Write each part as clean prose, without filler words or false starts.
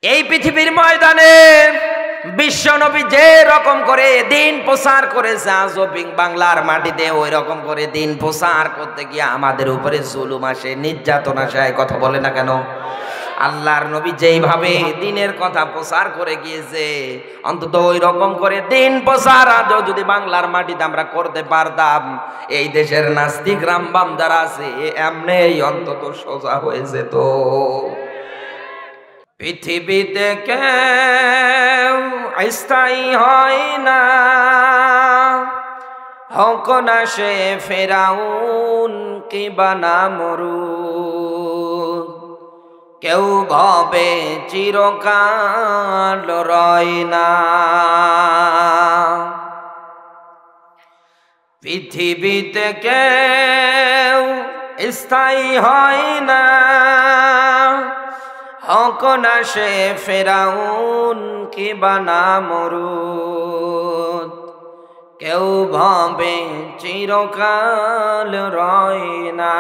এই পৃথিবীর ময়দানে বিশ্বনবী যে রকম করে দিন প্রচার করেছে আজও বাংলার মাটিতে ওই রকম করে দিন প্রচার করতে গিয়ে আমাদের উপরে জুলুম আসে, নির্যাতন আসে। কথা বলে না কেন? আল্লাহর নবী যেইভাবে দিনের কথা প্রচার করে গিয়েছে, অন্তত ওই রকম করে দিন প্রচার আজও যদি বাংলার মাটিতে আমরা করতে পারতাম, এই দেশের নাস্তিক রামবাম যারা আছে এমনি অন্তত সোজা হয়ে যেত। পৃথিবীতে কেউ স্থায়ী হয় না, হোক না সে ফেরাউন কিংবা নমরুদ, কেউ ভবে চিরকাল রয় না। পৃথিবীতে কেউ স্থায়ী হয় না, হোক না সে ফেরাউন কিংবা নমরুদ, কেউ ভাবে চিরকাল রয় না।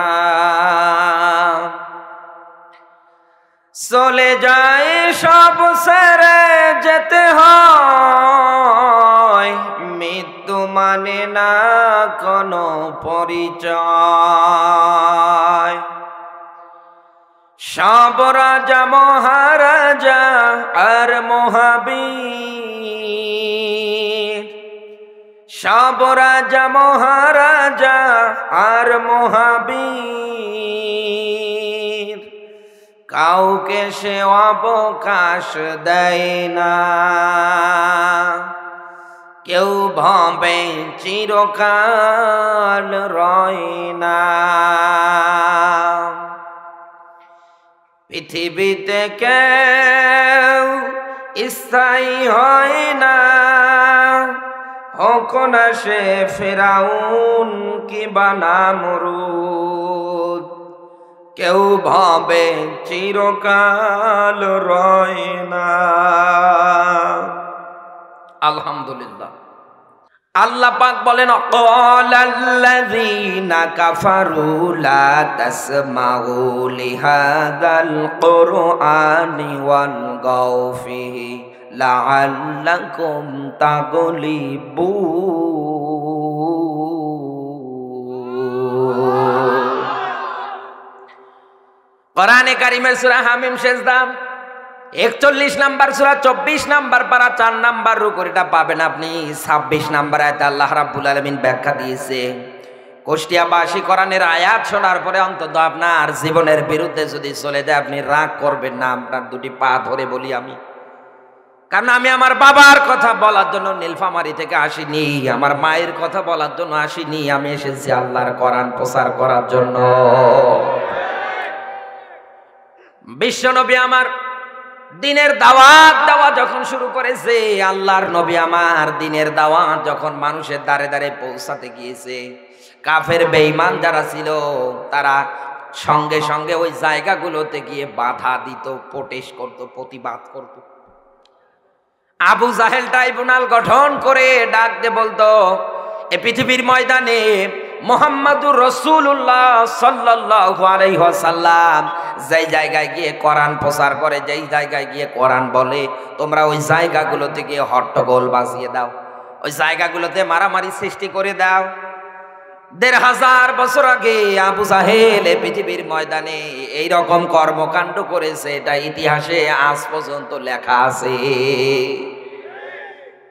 চলে যায় সব ছেড়ে যেতে হয়, মৃত্যু মানে না কোনো পরিচয়। সব রাজা মহারাজা আর মহাবীর, সব রাজা মহারাজা আর মহাবীর, কাউকে সে অবকাশ দেয় না। কেউ ভাবে চিরকাল রয় না। পৃথিবীতে কেউ স্থায়ী হয় না, হোক না সে ফেরাউন কিংবা নমরুদ, কেউ ভাবে চিরকাল রয় না। আলহামদুলিল্লাহ। আল্লাহ পাক বলেন, ক্বালাল্লাযীনা কাফারু লা তাসমাউ লিহাযাল কুরআনি ওয়ালগাউ ফীহি লাআল্লাকুম তাগলিবুন। কোরআনে কারীমের সূরা হামিম সেজদা 41 নাম্বার সূরা 24 নাম্বার পারা 4 নাম্বার রুকুটা পাবেন আপনি। 26 নাম্বার আয়াতে আল্লাহ রাব্বুল আলামিন ব্যাখ্যা দিয়েছে, কুষ্টিয়াবাসী কোরআনের আয়াত শোনার পরে অন্তত আপনার জীবনের বিরুদ্ধে যদি চলে যায় আপনি রাগ করবেন না। আপনার দুটি পা ধরে বলি আমি, কারণ আমি আমার বাবার কথা বলার জন্য নীলফামারী থেকে আসিনি, আমার মায়ের কথা বলার জন্য আসিনি, আমি এসেছি আল্লাহর কোরআন প্রচার করার জন্য। বিশ্বনবী আমার দিনের দাওয়াত দেওয়া যখন শুরু করেছে, আল্লাহর নবী আমার দিনের দাওয়াত যখন মানুষের দ্বারে দ্বারে পৌঁছাতে গিয়েছে, কাফের বেঈমান যারা ছিল তারা সঙ্গে সঙ্গে ওই জায়গাগুলোতে গিয়ে বাধা দিত, প্রোটেস্ট করত, প্রতিবাদ করত। আবু জাহেল ট্রাইব্যুনাল গঠন করে ডাক দিয়ে বলতো, এ পৃথিবীর ময়দানে মুহাম্মাদুর রাসূলুল্লাহ সাল্লাল্লাহু আলাইহি ওয়াসাল্লাম যেই জায়গায় গিয়ে কোরআন প্রচার করে, যেই জায়গায় গিয়ে কোরআন বলে, তোমরা ওই জায়গাগুলোতে গিয়ে হট্টগোল বাজিয়ে দাও, ওই জায়গাগুলোতে মারামারি সৃষ্টি করে দাও। ১৫০০ বছর আগে আবু জাহেল পৃথিবীর ময়দানে এইরকম কর্মকাণ্ড করেছে, এটা ইতিহাসে আজ পর্যন্ত লেখা আছে।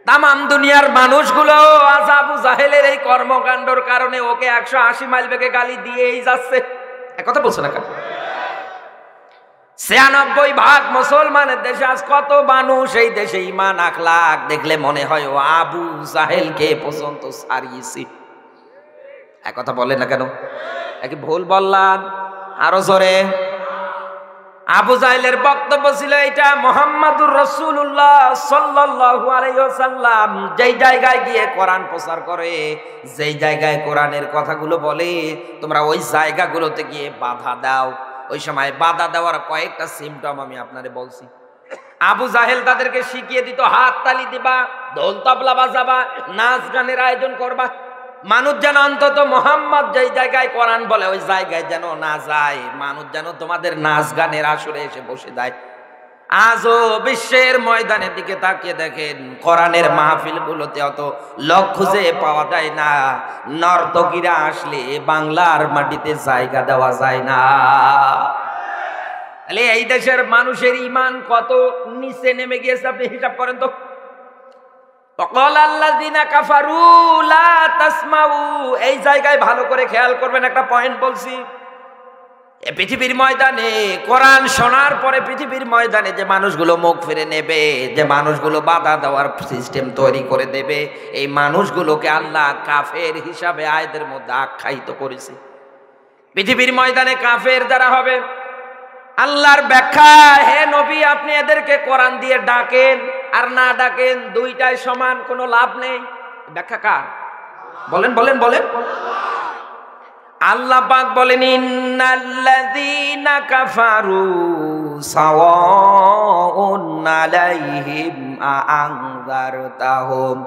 তামাম দুনিয়ার মানুষগুলো আজ আবু জাহেলের এই কর্মকাণ্ডর কারণে ওকে ১৮০ মাইল বেগে গালি দিয়েই যাচ্ছে। কথা বলছো না কেন? ৯৬% মুসলমানের দেশে আজ কত মানুষ এই দেশে ঈমান আখলাক দেখলে মনে হয় ও আবু জাহেলকে পর্যন্ত ছাড়িয়েছে। কথা বলে না কেন? কি ভুল বললাম? আরো জোরে। আবু জাহেলের বক্তব্য ছিল এটা, মুহাম্মাদুর রাসূলুল্লাহ সাল্লাল্লাহু আলাইহি ওয়াসাল্লাম যেই জায়গায় গিয়ে কোরআন প্রচার করে, যেই জায়গায় কোরআনের কথাগুলো বলে, তোমরা ওই জায়গাগুলোতে গিয়ে বাধা দাও। ওই সময় বাধা দেওয়ার কয়েকটা সিম্পটম আমি আপনাদের বলছি। আবু জাহেল তাদেরকে শিখিয়ে দিত, হাত তালি দিবা, ঢোল তবলা বাজাবা, নাচ গানের আয়োজন করবা। মানুষ যেন অন্তত মোহাম্মদ যেই জায়গায় কোরআন বলে ওই জায়গায় যেন না যায়, মানুষ যেন তোমাদের নাচ গানের আসরে এসে বসে যায়। আজও বিশ্বের ময়দানের দিকে তাকিয়ে দেখেন, কোরআনের মাহফিলগুলোতে অত লোক খুঁজে পাওয়া যায় না। নর্তকীরা আসলে বাংলার মাটিতে জায়গা দেওয়া যায় না। তাহলে এই দেশের মানুষের ঈমান কত নিচে নেমে গিয়েছে আপনি হিসাব করেন তো। এই জায়গায় ভালো করে খেয়াল করবেন, একটা পয়েন্ট বলছি। পৃথিবীর ময়দানে কোরআন শোনার পরে পৃথিবীর ময়দানে যে মানুষগুলো মুখ ফিরে নেবে, যে মানুষগুলো বাধা দেওয়ার সিস্টেম তৈরি করে দেবে, এই মানুষগুলোকে আল্লাহ কাফের হিসাবে আয়াতের মধ্যে আখ্যায়িত করেছে। পৃথিবীর ময়দানে কাফের যারা হবে, আল্লাহর ব্যাখ্যা, হে নবী আপনি এদেরকে কোরআন দিয়ে ডাকেন আর না ডাকেন দুইটাই সমান, কোনো লাভ নেই। ব্যাখ্যা কার? বলেন বলেন বলেন। আল্লাহ পাক বলেন, ইন্নাল্লাযীনা কাফারু সাওয়াউন আলাইহিম আ'আনযারতাহুম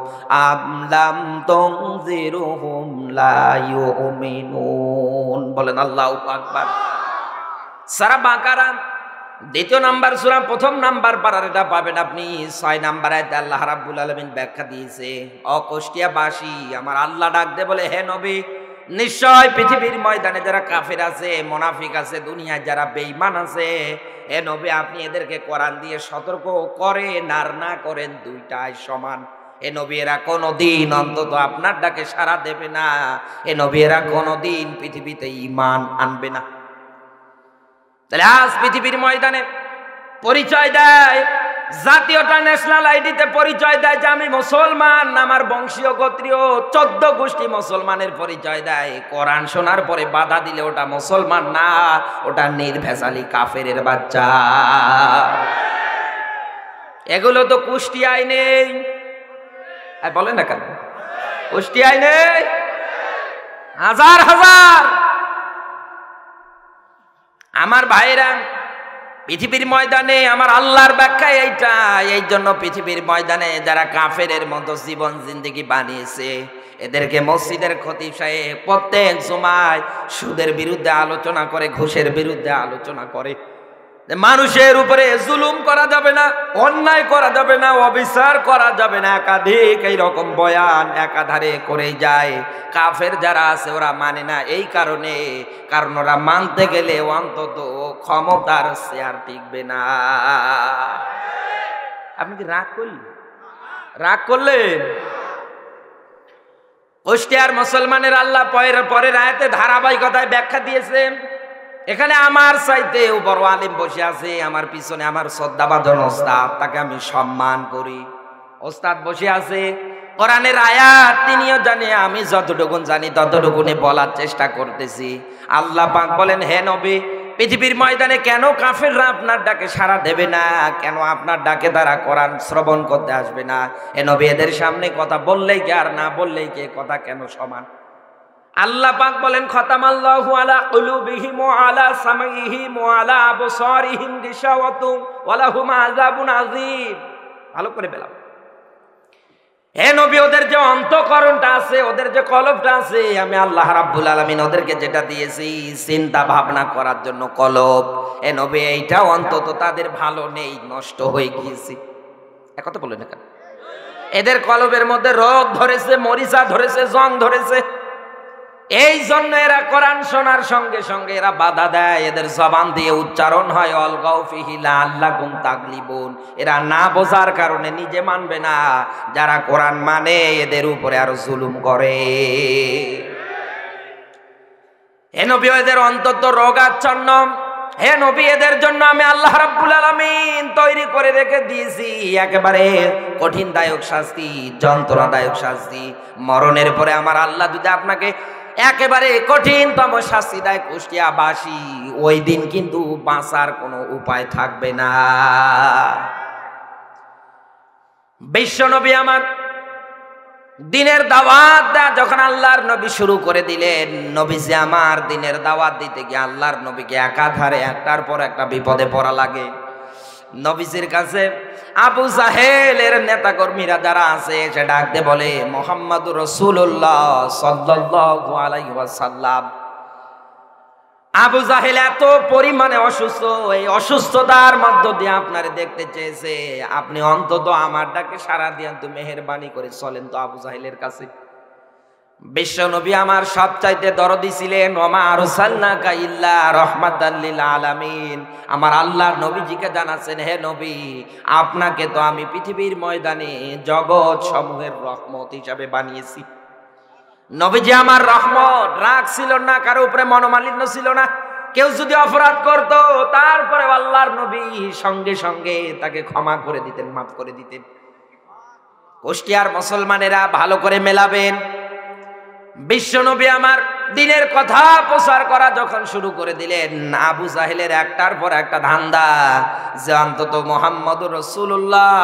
আম লাম তুনযিরহুম লা ইউমিনুন। বলেন আল্লাহু আকবার। সূরা বাকারা 2 নাম্বার সূরা 1 নাম্বার পারার এটা পাবেন আপনি। 6 নাম্বার আয়াতে আল্লাহ রাব্বুল আলামিন ব্যাখ্যা দিয়েছে, অকুষ্টিয়াবাসী আমার আল্লাহ ডাক দে বলে, হে নবী নিশ্চয় পৃথিবীর ময়দানে যারা কাফের আছে, মুনাফিক আছে, দুনিয়ায় যারা বেঈমান আছে, হে নবী আপনি এদেরকে কোরআন দিয়ে সতর্ক করেন আর না করেন দুইটাই সমান। হে নবী এরা কোনোদিন অন্তত আপনার ডাকে সাড়া দেবে না। হে নবী এরা কোনোদিন পৃথিবীতে ঈমান আনবে না। তাহলে আজ পৃথিবীর ময়দানে পরিচয় দেয়, জাতীয়তা ন্যাশনাল আইডিতে পরিচয় দেয় যে আমি মুসলমান, আমার বংশীয় গোত্রীয় 14 গোষ্ঠী মুসলমানের পরিচয় দেয়। কোরআন শোনার পরে বাধা দিলে ওটা মুসলমান না, ওটা নির্ভেজালি কাফেরের বাচ্চা। এগুলো তো কুষ্টিয়ায় নেই, বলেন না কেন? কুষ্টিয়ায় নেই, হাজার হাজার আমার ভাইরা পৃথিবীর ময়দানে আমার আল্লাহর ব্যাখ্যা এইটা। এই জন্য পৃথিবীর ময়দানে যারা কাফেরের মতো জীবন জিন্দেগি বানিয়েছে, এদেরকে মসজিদের খতিব সাহেব প্রত্যেক জুমায় সুদের বিরুদ্ধে আলোচনা করে, ঘুষের বিরুদ্ধে আলোচনা করে। মানুষের উপরে জুলুম করা যাবে না, অন্যায় করা যাবে না, অবিচার করা যাবে না, একাধিক এইরকম বয়ান একাধারে করেই যায়। কাফের যারা আছে ওরা মানে না, এই কারণে, কারণ ওরা মানতে গেলে অন্তত ক্ষমতার চেয়ার টিকবে না। আপনি কি রাগ করলেন? রাগ করলেন? কুষ্টিয়ার মুসলমানের আল্লাহ পরের আয়াতে ধারাবাহিকতায় ব্যাখ্যা দিয়েছেন। এখানে আমার চাইতে বড় আলিম বসে আছে, আমার পিছনে আমার শ্রদ্ধাভাজন ওস্তাদ, তাকে আমি সম্মান করি। ওস্তাদ বসে আছে, কোরআনের আয়াত তিনিও জানে, আমি যতটুকু জানি ততটুকুনি বলার চেষ্টা করতেছি। আল্লাহ পাক বলেন, হে নবী পৃথিবীর ময়দানে কেন কাফেররা আপনার ডাকে সাড়া দেবে না, কেন আপনার ডাকে তারা কোরআন শ্রবণ করতে আসবে না? হে নবী এদের সামনে কথা বললেই কি আর না বললেই কি কথা কেন সমান? আল্লাহ পাক বলেন, খতামাল্লাহু আলা কুলুবিহিম ওয়া আলা সামাইহিম ওয়া আলা আবসারিহিম গিশাওয়াতুন ওয়া লাহুম আযাবুন আযীম। ভালো করে বললাম, হে নবী ওদের যে অন্তঃকরণটা আছে, ওদের যে কলবটা আছে, আমি আল্লাহ রাব্বুল আলামিন ওদেরকে যেটা দিয়েছি চিন্তা ভাবনা করার জন্য কলব, হে নবী এইটা অন্তত তাদের ভালো নেই, নষ্ট হয়ে গিয়েছে। একথা বলেন না কেন? এদের কলবের মধ্যে রোগ ধরেছে, মরিচা ধরেছে, জং ধরেছে। এই জন্য এরা কোরআন শোনার সঙ্গে সঙ্গে এরা বাধা দেয়, এদের জবান দিয়ে উচ্চারণ হয় অলগাউ ফিহি লাআল্লাকুম তাগলিবুন। এরা না বোঝার কারণে নিজে মানবে না, যারা কোরআন মানে এদের উপরে আরো জুলুম করে। হে নবী এদের অন্তত রোগাচ্ছন্ন, হে নবী এদের জন্য আমি আল্লাহ রাব্বুল আলামিন তৈরি করে রেখে দিয়েছি একেবারে কঠিনদায়ক শাস্তি, যন্ত্রণাদায়ক শাস্তি। মরণের পরে আমার আল্লাহ যদি আপনাকে একেবারে কঠিনতম শাস্তি দেয় কুষ্টিয়াবাসী, ওই দিন কিন্তু বাঁচার কোনো উপায় থাকবে না। বিশ্বনবী আমার দিনের দাওয়াত দেয়া যখন আল্লাহর নবী শুরু করে দিলেন, নবীজি আমার দিনের দাওয়াত দিতে গিয়ে আল্লাহর নবীকে একাধারে একটার পর একটা বিপদে পড়া লাগে। নবীজির কাছে আবু জাহেলের নেতা কর্মীরা যারা আছে সে ডাকতে বলে, মুহাম্মাদুর রাসূলুল্লাহ সাল্লাল্লাহু আলাইহি ওয়াসাল্লাম আবু জাহেল এত পরিমাণে অসুস্থ, এই অসুস্থতার মধ্য দিয়ে আপনারে দেখতে চেয়েছে। আপনি অন্তত আমার ডাকে সাড়া দিয়ে তো মেহেরবানি করে চলেন তো আবু জাহেলের কাছে। বিশ্ব নবী আমার সবচাইতে দরদি ছিলেন। ওমা আরসালনাকা ইল্লা রাহমাতাল লিল আলামিন। আমার আল্লাহর নবীজিকে জানাচ্ছেন, হে নবী, আপনাকে তো আমি পৃথিবীর ময়দানে জগৎ সমূহের রহমত হিসাবে বানিয়েছি। নবীজি আমার রহমত, রাগ ছিল না, কারো উপরে মনোমালিন্য ছিল না। কেউ যদি অপরাধ করত তারপরে আল্লাহর নবী সঙ্গে সঙ্গে তাকে ক্ষমা করে দিতেন, মাফ করে দিতেন। কুষ্টিয়ার মুসলমানেরা ভালো করে মেলাবেন, বিশ্ব নবী আমার দিনের কথা প্রচার করা যখন শুরু করে দিলেন, আবু জাহেলের একটার পর একটা ধান্দা যে অন্তত মুহাম্মদুর রাসূলুল্লাহ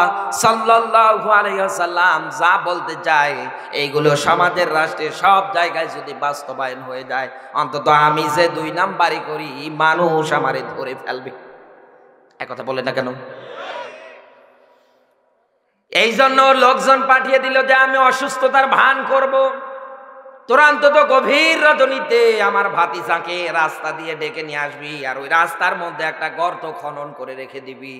সাল্লাল্লাহু আলাইহি ওয়াসাল্লাম যা বলতে চায় এইগুলো সমাজের, রাষ্ট্রের সব জায়গায় যদি বাস্তবায়ন হয়ে যায়, অন্তত আমি যে 2 নাম্বারই করি মানুষ আমারে ধরে ফেলবে। এক কথা বলে না কেন? এই জন্য লোকজন পাঠিয়ে দিল যে আমি অসুস্থতার ভান করব, তোরা অন্তত গভীর রজনীতে আমার ভাতিজাকে রাস্তা দিয়ে ডেকে নিয়ে আসবি, আর ওই রাস্তার মধ্যে একটা গর্ত খনন করে রেখে দিবি,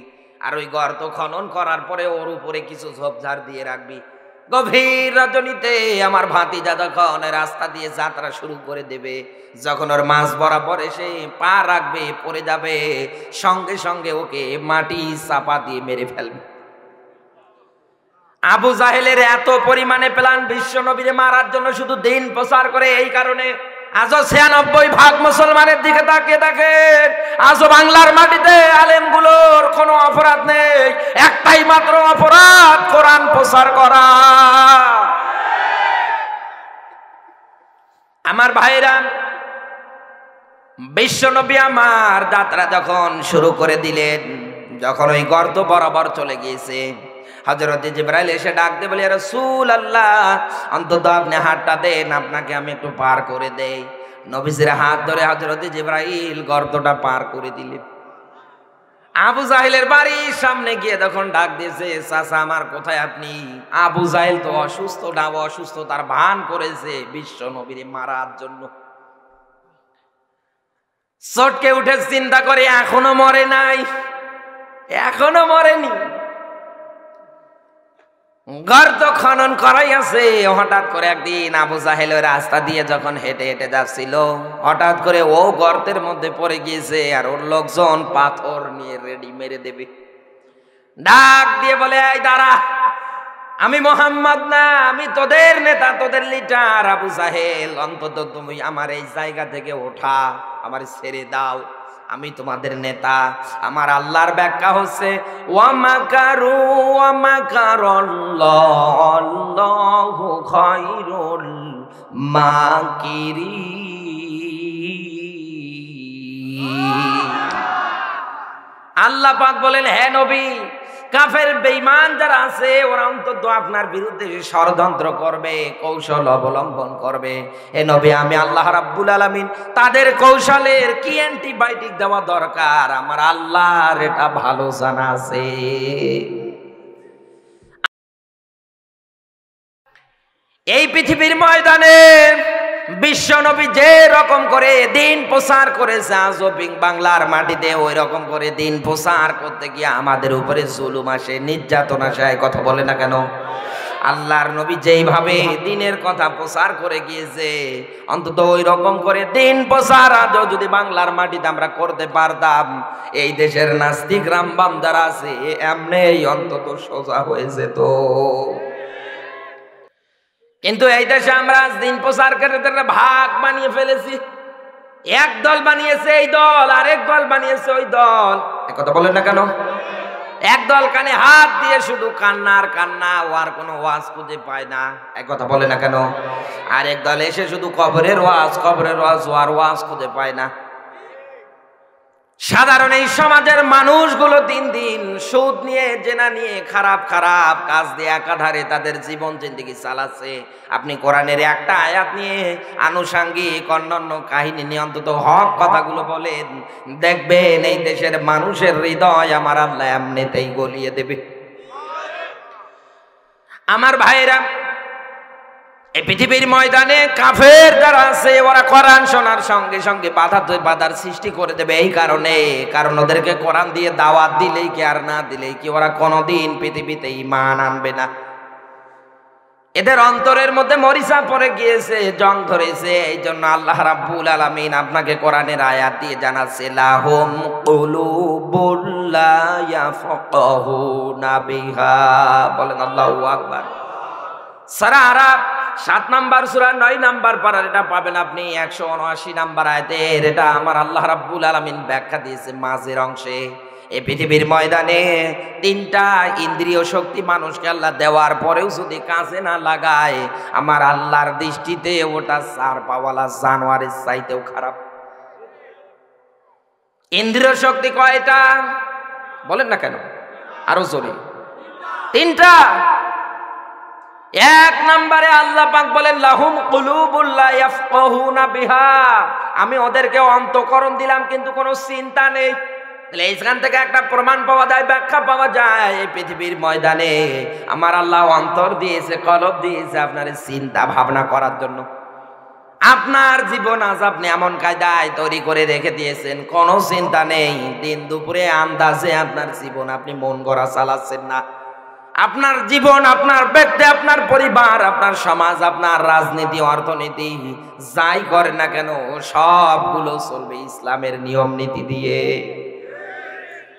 আর ওই গর্ত খনন করার পরে ওর উপরে কিছু ঝোপঝাড় দিয়ে রাখবি। গভীর রজনীতে আমার ভাতিজা যখন রাস্তা দিয়ে যাত্রা শুরু করে দেবে, যখন ওর মাঝ বরাবর এসে পা রাখবে, পড়ে যাবে, সঙ্গে সঙ্গে ওকে মাটি চাপা দিয়ে মেরে ফেলবে। আবু জাহেলের এত পরিমাণে প্ল্যান বিশ্ব নবীরে মারার জন্য, শুধু দিন প্রচার করে। এই কারণে আজও 96% মুসলমানের দিকে তাকিয়ে দেখেন, আজও বাংলার মাটিতে আলেমগুলোর কোনো অপরাধ নেই, একটাই মাত্র অপরাধ, কোরআন প্রচার করা। আমার ভাইরা, বিশ্ব নবী আমার যাত্রা যখন শুরু করে দিলেন, যখন ওই গর্ত বরাবর চলে গিয়েছে, হযরত জিবরাইল এসে ডাক দিয়ে বলে, রাসূলুল্লাহ, অন্তত আপনি হাতটা দেন, আপনাকে আমি একটু পার করে দেই। নবীজির হাত ধরে হযরত জিবরাইল গর্তটা পার করে দিলেন। আবু জাহেলের বাড়ির সামনে গিয়ে যখন ডাক দিয়েছে, চাচা আমার কোথায় আপনি? আবু জাহেল তো অসুস্থ, অসুস্থতার ভান করেছে বিশ্ব নবীরে মারার জন্য। চটকে উঠে চিন্তা করে, এখনো মরে নাই, এখনো মরেনি। গর্ত খনন করাই আছে। হঠাৎ করে একদিন আবু জাহেল ওই রাস্তা দিয়ে যখন হেঁটে হেঁটে যাচ্ছিল, হঠাৎ করে ও গর্তের মধ্যে পড়ে গিয়েছে, আর ওর লোকজন পাথর নিয়ে রেডি মেরে দেবে। ডাক দিয়ে বলে, এই দাঁড়া, আমি মোহাম্মদ না, আমি তোদের নেতা, তোদের লিডার আবু জাহেল, অন্তত তুমি আমার এই জায়গা থেকে ওঠা, আমার ছেড়ে দাও, আমি তোমাদের নেতা। আমার আল্লাহর ব্যাখ্যা হচ্ছে, ওয়া মাকারু ওয়া মাকারাল্লাহু খায়রুল মাকিরিন। আল্লাহ পাক বলেন, হে নবী, কাফের বেঈমান যারা আছে ওরা অন্তত আপনার বিরুদ্ধে ষড়যন্ত্র করবে, কৌশল অবলম্বন করবে। এ নবী, আমি আল্লাহ রাব্বুল আলামিন তাদের কৌশলের কি অ্যান্টিবায়োটিক দেওয়া দরকার আমার আল্লাহর এটা ভালো জানা আছে। এই পৃথিবীর ময়দানে বিশ্ব নবী যে রকম করে দিন প্রচার করেছে, আজও বাংলার মাটিতে ওই রকম করে দিন প্রচার করতে গিয়ে আমাদের উপরে জুলুম আসে, নির্যাতন আসে। কথা বলে না কেন? আল্লাহর নবী যেইভাবে দিনের কথা প্রচার করে গিয়েছে, অন্তত ওই রকম করে দিন প্রচার আজও যদি বাংলার মাটিতে আমরা করতে পারতাম, এই দেশের নাস্তিক রামবাম যারা আছে এমনি অন্তত সোজা হয়ে যেত। কিন্তু এই দেশে আমরা দিন প্রচার করে ভাগ বানিয়ে ফেলেছি। এক দল বানিয়েছে এই দল, আরেক দল বানিয়েছে ওই দল। কথা বলেন না কেন? এক দল কানে হাত দিয়ে শুধু কান্না আর কান্না, ও আর কোনো ওয়াজ খুঁজে পায় না। এক কথা বলে না কেন? আরেক দল এসে শুধু কবরের ওয়াজ, কবরের ওয়াজ, ও আর ওয়াজ খুঁজে পায় না। সাধারণ এই সমাজের মানুষগুলো দিন দিন সুদ নিয়ে, জেনা নিয়ে, খারাপ খারাপ কাজ দিয়ে একাধারে তাদের জীবন জিন্দেগি চালাচ্ছে। আপনি কোরআনের একটা আয়াত নিয়ে, আনুষাঙ্গিক অন্যান্য কাহিনী নিয়ে অন্তত হক কথাগুলো বলেন, দেখবেন এই দেশের মানুষের হৃদয় আমার আল্লাহ এমনিতেই গলিয়ে দেবে। আমার ভাইরা, এই পৃথিবীর ময়দানে কাফের যারা আছে ওরা কোরআন শোনার সঙ্গে সঙ্গে বাধার সৃষ্টি করে দেবে। এই কারণ ওদেরকে কোরআন দিয়ে দাওয়াত দিলেই কি আর না দিলেই কি ওরা কোনোদিন পৃথিবীতে ঈমান আনবে না। এদের অন্তরের মধ্যে মরিচা পড়ে গিয়েছে, জং ধরেছে। এই জন্য আল্লাহ রাব্বুল আলামিন আপনাকে কোরআনের আয়াত দিয়ে জানাচ্ছে, লাহুম কুলুবুল লা ইয়াফকাহুনা বিহা। বলেন আল্লাহু আকবার। সূরা আরাফ 7 নাম্বার সূরা 9 নাম্বার পারা এটা পাবেন আপনি 179 নাম্বার আয়াতের। এটা আমার আল্লাহ রাব্বুল আলামিন ব্যাখ্যা দিয়েছে মাঝের অংশে। এই পৃথিবীর ময়দানে 3টা ইন্দ্রিয় শক্তি মানুষকে আল্লাহ দেওয়ার পরেও যদি কাজে না লাগায়, আমার আল্লাহর দৃষ্টিতে ওটা 4 পাওয়ালা জানোয়ারের চাইতেও খারাপ। ইন্দ্রিয় শক্তি কয়টা বলেন না কেন, আরো জোরে। 3টা। 1 নম্বরে আল্লাহ পাক বলেন, লাহুম কুলুবুল লা ইয়াফকাহুনা বিহা। আমি ওদেরকে অন্তঃকরণ দিলাম কিন্তু কোনো চিন্তা নেই। তাহলে এইখান থেকে একটা প্রমাণ পাওয়া যায়, ব্যাখ্যা পাওয়া যায়, এই পৃথিবীর ময়দানে আমার আল্লাহ অন্তর দিয়েছে, কলব দিয়েছে আপনার চিন্তা ভাবনা করার জন্য। আপনার জীবন আজ আপনি এমন কায়দায় তৈরি করে রেখে দিয়েছেন, কোনো চিন্তা নেই। দিন দুপুরে আন্দাজে আপনার জীবন আপনি মন গড়া চালাচ্ছেন না। আপনার জীবন, আপনার ব্যক্তি, আপনার পরিবার, আপনার সমাজ, আপনার রাজনীতি, অর্থনীতি যাই করে না কেন সবগুলো চলবে ইসলামের নিয়ম নীতি দিয়ে।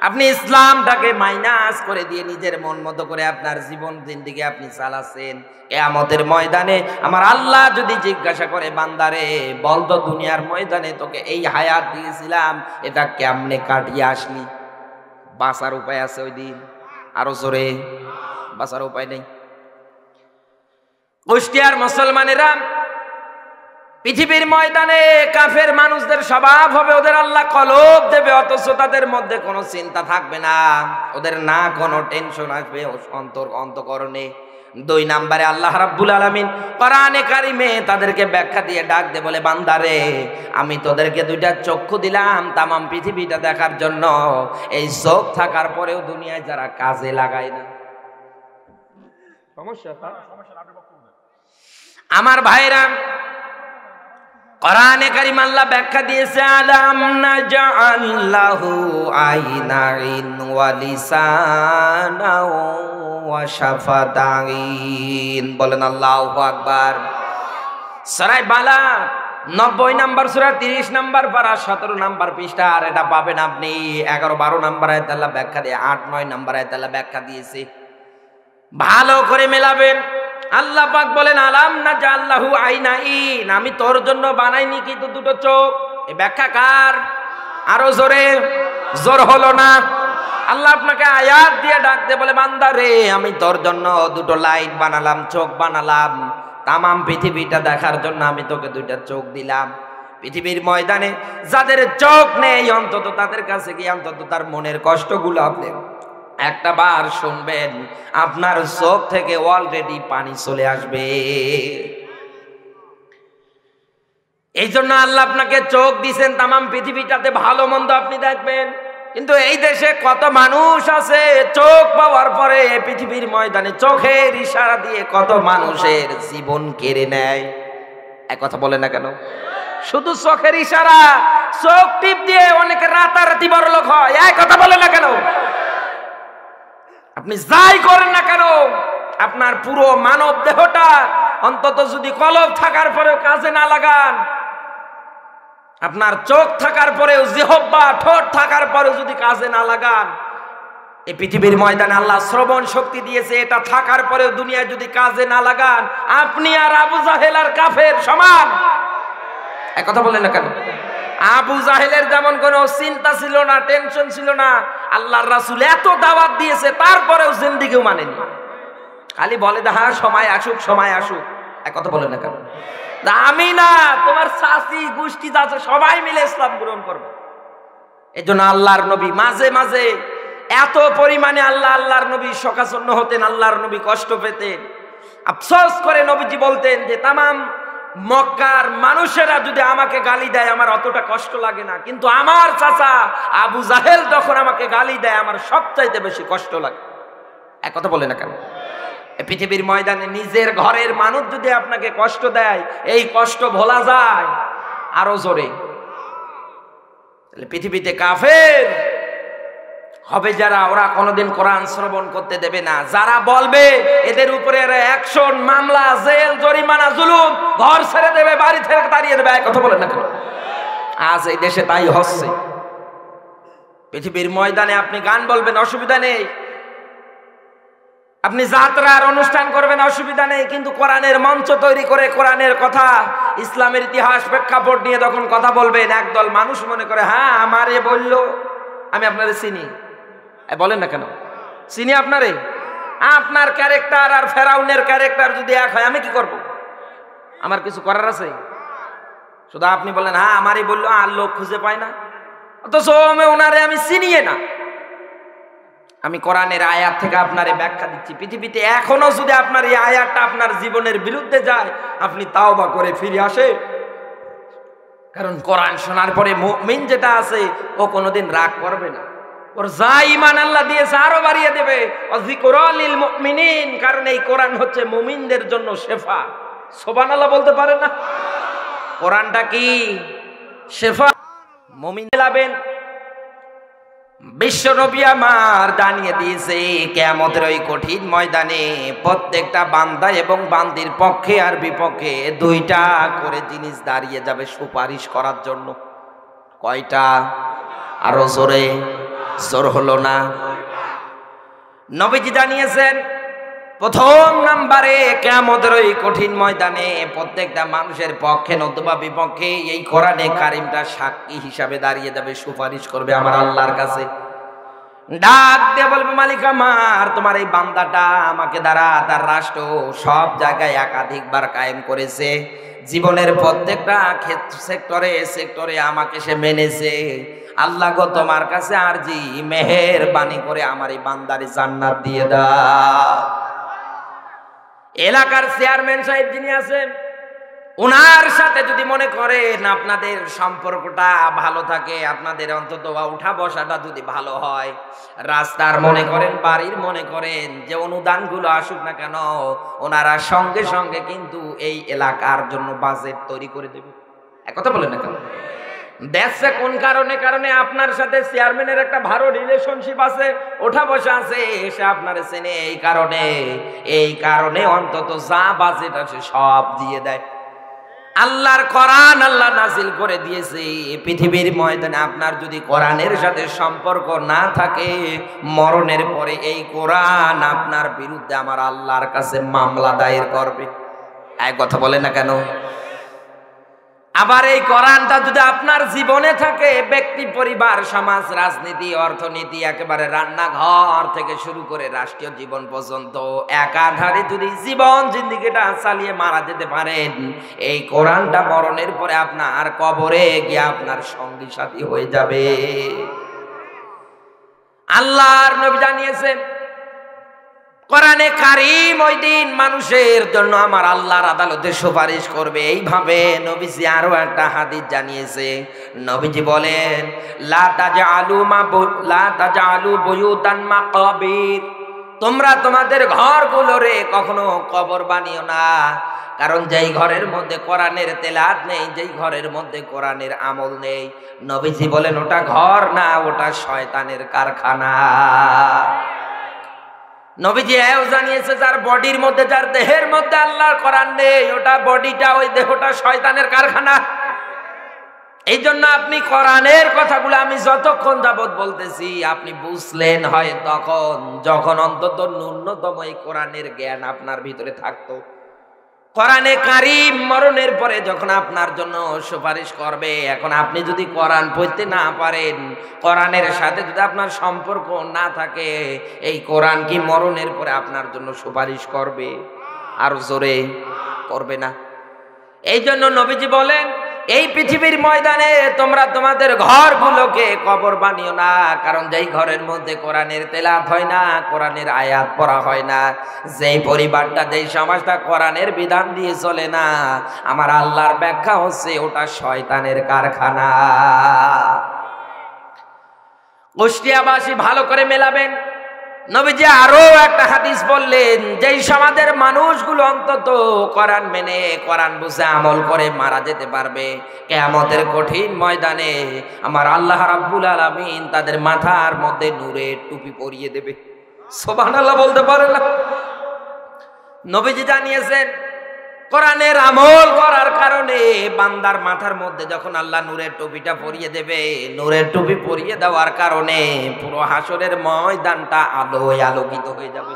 আপনি ইসলামটাকে মাইনাস করে দিয়ে নিজের মন মতো করে আপনার জীবন জিন্দেগি আপনি চালাচ্ছেন। কিয়ামতের ময়দানে আমার আল্লাহ যদি জিজ্ঞাসা করে, বান্দারে বলতো দুনিয়ার ময়দানে তোকে এই হায়াত দিয়েছিলাম, এটা কেমনে কাটিয়ে আসলি? বাঁচার উপায় আছে ওই দিন? আরো জোরে, বাঁচার উপায় নেই। কুষ্টিয়ার মুসলমানেরা পৃথিবীর ময়দানে কাফের মানুষদের স্বভাব হবে ওদের আল্লাহ কলব দেবে, অথচ তাদের মধ্যে কোনো চিন্তা থাকবে না, ওদের না কোনো টেনশন আসবে অন্তঃকরণে। 2 নম্বরে আল্লাহ রাব্বুল আলামিন কোরআনে কারিমে তাদেরকে ব্যাখ্যা দিয়ে ডাক দে, বলে বান্দারে আমি তোদেরকে 2টা চক্ষু দিলাম তামাম পৃথিবীটা দেখার জন্য। এই চোখ থাকার পরেও দুনিয়ায় যারা কাজে লাগায় না, সমস্যা। আমার ভাইরা, কোরআনে কারীম আল্লাহ ব্যাখ্যা দিয়েছে, আলাম নাজআল লাহু আইনাইন ওয়া লিসানাও ওয়া শাফাতাইন। বলেন আল্লাহু আকবার। সূরা বালাদ 90 নাম্বার সূরা 30 নাম্বার পারা 17 নাম্বার পৃষ্ঠা। আর এটা পাবেন আপনি 11-12 নাম্বার আয়াতে আল্লাহ ব্যাখ্যা দিয়ে 8-9 নাম্বার আয়াতে আল্লাহ ব্যাখ্যা দিয়েছে। ভালো করে মেলাবেন। আল্লাহ পাক বলেন, আলাম নাজআল লাহু আইনাইন, আমি তোর জন্য বানাইনি কি তো 2টো চোখ। এই ব্যাখ্যা কার? আরো জোরে, জোর হলো না। আল্লাহ আপনাকে আয়াত দিয়ে ডাক দে, বলে বান্দা রে আমি তোর জন্য 2টো লাইট বানালাম, চোখ বানালাম, তামাম পৃথিবীটা দেখার জন্য আমি তোকে 2টা চোখ দিলাম। পৃথিবীর ময়দানে যাদের চোখ নেই, অন্তত তাদের কাছে গিয়ে অন্তত তার মনের কষ্টগুলো আপনি একটা বার শুনবেন, আপনার চোখ থেকে অলরেডি পানি চলে আসবে। এই জন্য আল্লাহ আপনাকে চোখ দিয়েছেন, তামাম পৃথিবীটাতে ভালো মন্দ আপনি দেখবেন। কিন্তু এই দেশে কত মানুষ আছে চোখ পাওয়ার পরে পৃথিবীর ময়দানে চোখের ইশারা দিয়ে কত মানুষের জীবন কেড়ে নেয়। এক কথা বলে না কেন? শুধু চোখের ইশারা, চোখ টিপ দিয়ে অনেকে রাতারাতি বড়লোক হয়। এক কথা বলে না কেন? আপনি যাই করেন না কেন, আপনার পুরো মানব দেহটা অন্তত যদি কলব থাকার পরেও কাজে না লাগান, আপনার চোখ থাকার পরেও, জিহ্বা ঠোঁট থাকার পরেও যদি কাজে না লাগান, এই পৃথিবীর ময়দানে আল্লাহ শ্রবণ শক্তি দিয়েছে, এটা থাকার পরেও দুনিয়ায় যদি কাজে না লাগান, আপনি আর আবু জাহেল আর কাফের সমান। এক কথা বলেন না কেন? আবু জাহেলের যেমন কোনো চিন্তা ছিল না, টেনশন ছিল না, আল্লাহর রাসূল এত দাওয়াত দিয়েছে তারপরেও জিন্দেগিও মানেনি। খালি বলে দা হ্যাঁ সময় আসুক, সময় আসুক। এক কথা বলেন না কেন? আমি না, তোমার চাচি গোষ্ঠী আছে সবাই মিলে ইসলাম গ্রহণ করবে। এই জন্য আল্লাহর নবী মাঝে মাঝে এত পরিমাণে আল্লাহর নবী শোকাচ্ছন্ন হতেন, আল্লাহর নবী কষ্ট পেতেন। আফসোস করে নবীজি বলতেন যে তামাম মক্কার মানুষেরা যদি আমাকে গালি দেয় আমার অতটা কষ্ট লাগে না, কিন্তু আমার চাচা আবু জাহেল যখন আমাকে গালি দেয় আমার সবচাইতে বেশি কষ্ট লাগে। এক কথা বলে না কেন? পৃথিবীর ময়দানে নিজের ঘরের মানুষ যদি আপনাকে কষ্ট দেয়, এই কষ্ট ভোলা যায় আরো জোরে। পৃথিবীতে কাফের হবে যারা, ওরা কোনোদিন কোরআন শ্রবণ করতে দেবে না। যারা বলবে এদের উপরে অ্যাকশন, মামলা, জেল, জরিমানা, জুলুম, ঘর ছেড়ে দেবে, বাড়ি থেকে তাড়িয়ে দেবে, এক কথা বলেন না কেন? আজ এই দেশে তাই হচ্ছে। পৃথিবীর ময়দানে আপনি গান বলবেন, অসুবিধা নেই, আপনি যাত্রার অনুষ্ঠান করবেন, অসুবিধা নেই, কিন্তু কোরআনের মঞ্চ তৈরি করে কোরআনের কথা, ইসলামের ইতিহাস প্রেক্ষাপট নিয়ে যখন কথা বলবেন, একদল মানুষ মনে করে হ্যাঁ আমারে বললো, আমি আপনারে চিনি। বলেন না কেন? চিনি আপনারে। আপনার ক্যারেক্টার আর ফেরাউনের ক্যারেক্টার যদি এক হয়, আমি কি করব? আমার কিছু করার আছে? শুধু আপনি বলেন হ্যাঁ আমারই বললো, আর লোক খুঁজে পায় না, অথচ ওনারে আমি চিনিয়ে না। আমি কোরআনের আয়াত থেকে আপনারে ব্যাখ্যা দিচ্ছি। পৃথিবীতে এখনো যদি আপনার এই আয়াতটা আপনার জীবনের বিরুদ্ধে যায়, আপনি তাওবা করে ফিরে আসে। কারণ কোরআন শোনার পরে মুমিন যেটা আছে, ও কোনোদিন রাগ করবে না, ওর যা ঈমান আল্লাহ দিয়েছে আরো বাড়িয়ে দেবে। যিকরা লিল মুমিনিন, কারণ এই কোরআন হচ্ছে মুমিনদের জন্য শেফা। সুবহানাল্লাহ বলতে পারেন না? কোরআনটা কি শেফা, মুমিন লাভেন। বিশ্ব নবী আমার জানিয়ে দিয়েছে, কিয়ামতের ওই কঠিন ময়দানে প্রত্যেকটা বান্দা এবং বান্দির পক্ষে আর বিপক্ষে দুইটা করে জিনিস দাঁড়িয়ে যাবে সুপারিশ করার জন্য। কয়টা? আরো জোরে, জোর হলো না? নবীজি জানিয়েছেন, প্রথম নাম্বারে কিয়ামতের ওই কঠিন ময়দানে প্রত্যেকটা মানুষের পক্ষে নতুবা বিপক্ষে এই কোরআনে কারিমটা সাক্ষী হিসাবে দাঁড়িয়ে যাবে, সুপারিশ করবে আমার আল্লাহর কাছে। ডাক দিয়ে বলবে, মালিক আমার, তোমার এই বান্দাটা আমাকে দ্বারা তার রাষ্ট্র সব জায়গায় একাধিকবার কায়েম করেছে, জীবনের প্রত্যেকটা সেক্টরে সেক্টরে আমাকে সে মেনেছে। আল্লাহ গো, তোমার কাছে আরজি, মেহেরবানি করে আমার এই বান্দারে জান্নাত দিয়ে দাও। এলাকার চেয়ারম্যান সাহেব যিনি আছেন, ওনার সাথে যদি মনে করেন আপনাদের সম্পর্কটা ভালো থাকে, আপনাদের অন্তত উঠা বসাটা যদি ভালো হয়, রাস্তার মনে করেন, বাড়ির মনে করেন, যে অনুদানগুলো আসুক না কেন, ওনারা সঙ্গে সঙ্গে কিন্তু এই এলাকার জন্য বাজেট তৈরি করে দেবে। এক কথা বলেন না কেন? দেখছে কোন কারণে? কারণে আপনার সাথে চেয়ারম্যানের একটা ভালো রিলেশনশিপ আছে, ওঠা বসা আছে, এসে আপনার চেনে, এই কারণে অন্তত যা বাজেট আছে সব দিয়ে দেয়। আল্লাহর কোরআন আল্লাহ নাজিল করে দিয়েছে। পৃথিবীর ময়দানে আপনার যদি কোরআনের সাথে সম্পর্ক না থাকে, মরণের পরে এই কোরআন আপনার বিরুদ্ধে আমার আল্লাহর কাছে মামলা দায়ের করবে। এক কথা বলে না কেন? আবার এই কোরআনটা যদি আপনার জীবনে থাকে, ব্যক্তি, পরিবার, সমাজ, রাজনীতি, অর্থনীতি, একেবারে রান্নাঘর থেকে শুরু করে রাষ্ট্রীয় জীবন পর্যন্ত একাধারে যদি জীবন জিন্দেগিটা চালিয়ে মারা যেতে পারেন, এই কোরআনটা মরণের পরে আপনার কবরে গিয়ে আপনার সঙ্গী সাথী হয়ে যাবে। আল্লাহর নবী জানিয়েছেন, কোরআনে কারীম ওই দিন মানুষের জন্য আমার আল্লাহর আদালতে সুপারিশ করবে। এইভাবে নবীজি আরো একটা হাদিস জানিয়েছে। নবীজি বলেন, লা তাজআলু বুয়ুতান মাকাবির, তোমরা তোমাদের ঘরগুলোরে কখনো কবর বানিও না। কারণ যেই ঘরের মধ্যে কোরআনের তেলাওয়াত নেই, যেই ঘরের মধ্যে কোরআনের আমল নেই, নবীজি বলেন ওটা ঘর না, ওটা শয়তানের কারখানা। নবীজি এও জানিয়েছে, যার বডির মধ্যে, যার দেহের মধ্যে আল্লাহর কোরআন নেই, ওটা বডিটা, ওই দেহটা শয়তানের কারখানা। এই জন্য আপনি কোরআনের কথাগুলো আমি যতক্ষণ যাবত বলতেছি, আপনি বুঝলেন হয় তখন, যখন অন্তত ন্যূনতম এই কোরআনের জ্ঞান আপনার ভিতরে থাকতো। কোরআনে কারীম মরণের পরে যখন আপনার জন্য সুপারিশ করবে, এখন আপনি যদি কোরআন পড়তে না পারেন, কোরআনের সাথে যদি আপনার সম্পর্ক না থাকে, এই কোরআন কি মরণের পরে আপনার জন্য সুপারিশ করবে? আর জোরে করবে না। এই জন্য নবীজি বলেন, এই পৃথিবীর ময়দানে তোমরা তোমাদের ঘরগুলোকে কবর বানিও না। কারণ যেই ঘরের মধ্যে কোরআনের তেলাওয়াত হয় না, কোরআনের আয়াত পড়া হয় না, যেই পরিবারটা, যেই সমাজটা কোরআনের বিধান দিয়ে চলে না, আমার আল্লাহর ব্যাখ্যা হচ্ছে ওটা শয়তানের কারখানা। কুষ্টিয়াবাসী ভালো করে মেলাবেন, নবীজি আরো একটা হাদিস বললেন, যেই সমাজের মানুষগুলো অন্তত কোরআন মেনে কোরআন বুঝে আমল করে মারা যেতে পারবে, কিয়ামতের কঠিন ময়দানে আমার আল্লাহ রাব্বুল আলামিন তাদের মাথার মধ্যে নূরের টুপি পরিয়ে দেবে। সুবহানাল্লাহ বলতে পারে না? নবীজি জানিয়েছেন কোরআনের আমল করার কারণে বান্দার মাথার মধ্যে যখন আল্লাহ নূরের টুপিটা পরিয়ে দেবে, নূরের টুপি পরিয়ে দেওয়ার কারণে পুরো হাসরের ময়দানটা আলোয় আলোকিত হয়ে যাবে।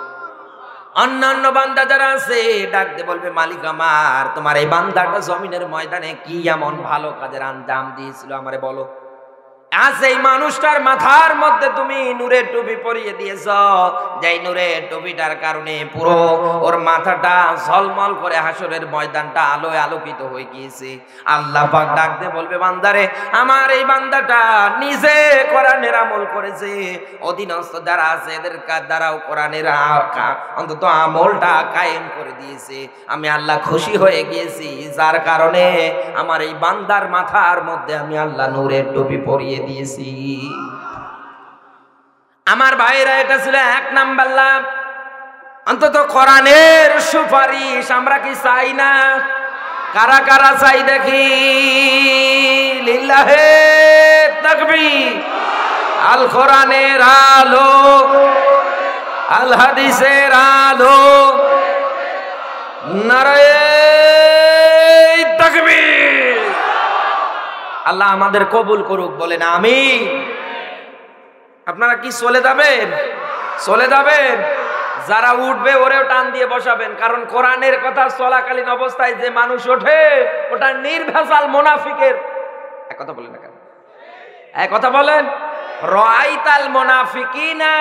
অন্যান্য বান্দা যারা আছে ডাকতে বলবে, মালিক আমার, তোমার এই বান্দাটা জমিনের ময়দানে কি এমন ভালো কাজের আঞ্জাম দিয়েছিল আমারে বলো। আজ এই মানুষটার মাথার মধ্যে তুমি নূরের টুপি পরিয়ে দিয়েছ, যেই নূরের টুপিটার কারণে পুরো ওর মাথাটা ঝলমল করে হাসরের ময়দানটা আলোয় আলোকিত হয়ে গিয়েছে। আল্লাহ পাক ডাকতে বলবে, বান্দারে, আমার এই বান্দাটা নিজে কোরআনের আমল করেছে, অধীনস্থ যারা আছে এদের দ্বারাও কোরআনের অন্তত আমলটা কায়েম করে দিয়েছে। আমি আল্লাহ খুশি হয়ে গিয়েছি, যার কারণে আমার এই বান্দার মাথার মধ্যে আমি আল্লাহ নূরের টুপি পরিয়ে দিয়েছি। আমার ভাইরা, এটা ছিল 1 নাম্বার লাভ। অন্তত কোরআনের সুপারিশ আমরা কি চাই না? কারা কারা চাই দেখি? লিল্লাহে তাকবীর। আল কোরআনের আলো, আল হাদিসের আলো, নারায়ে তাকবীর। আল্লাহ আমাদের কবুল করুক, বলেন আমিন। আপনারা কি চলে যাবেন? চলে যাবেন? যারা উঠবে ওরেও টান দিয়ে বসাবেন, কারণ কোরআনের কথা চলাকালীন অবস্থায় যে মানুষ ওঠে ওটা নির্ভেজাল মুনাফিকের। এক কথা বলেন না কেন? এক কথা বলেন। রাআইতাল মুনাফিকিনা,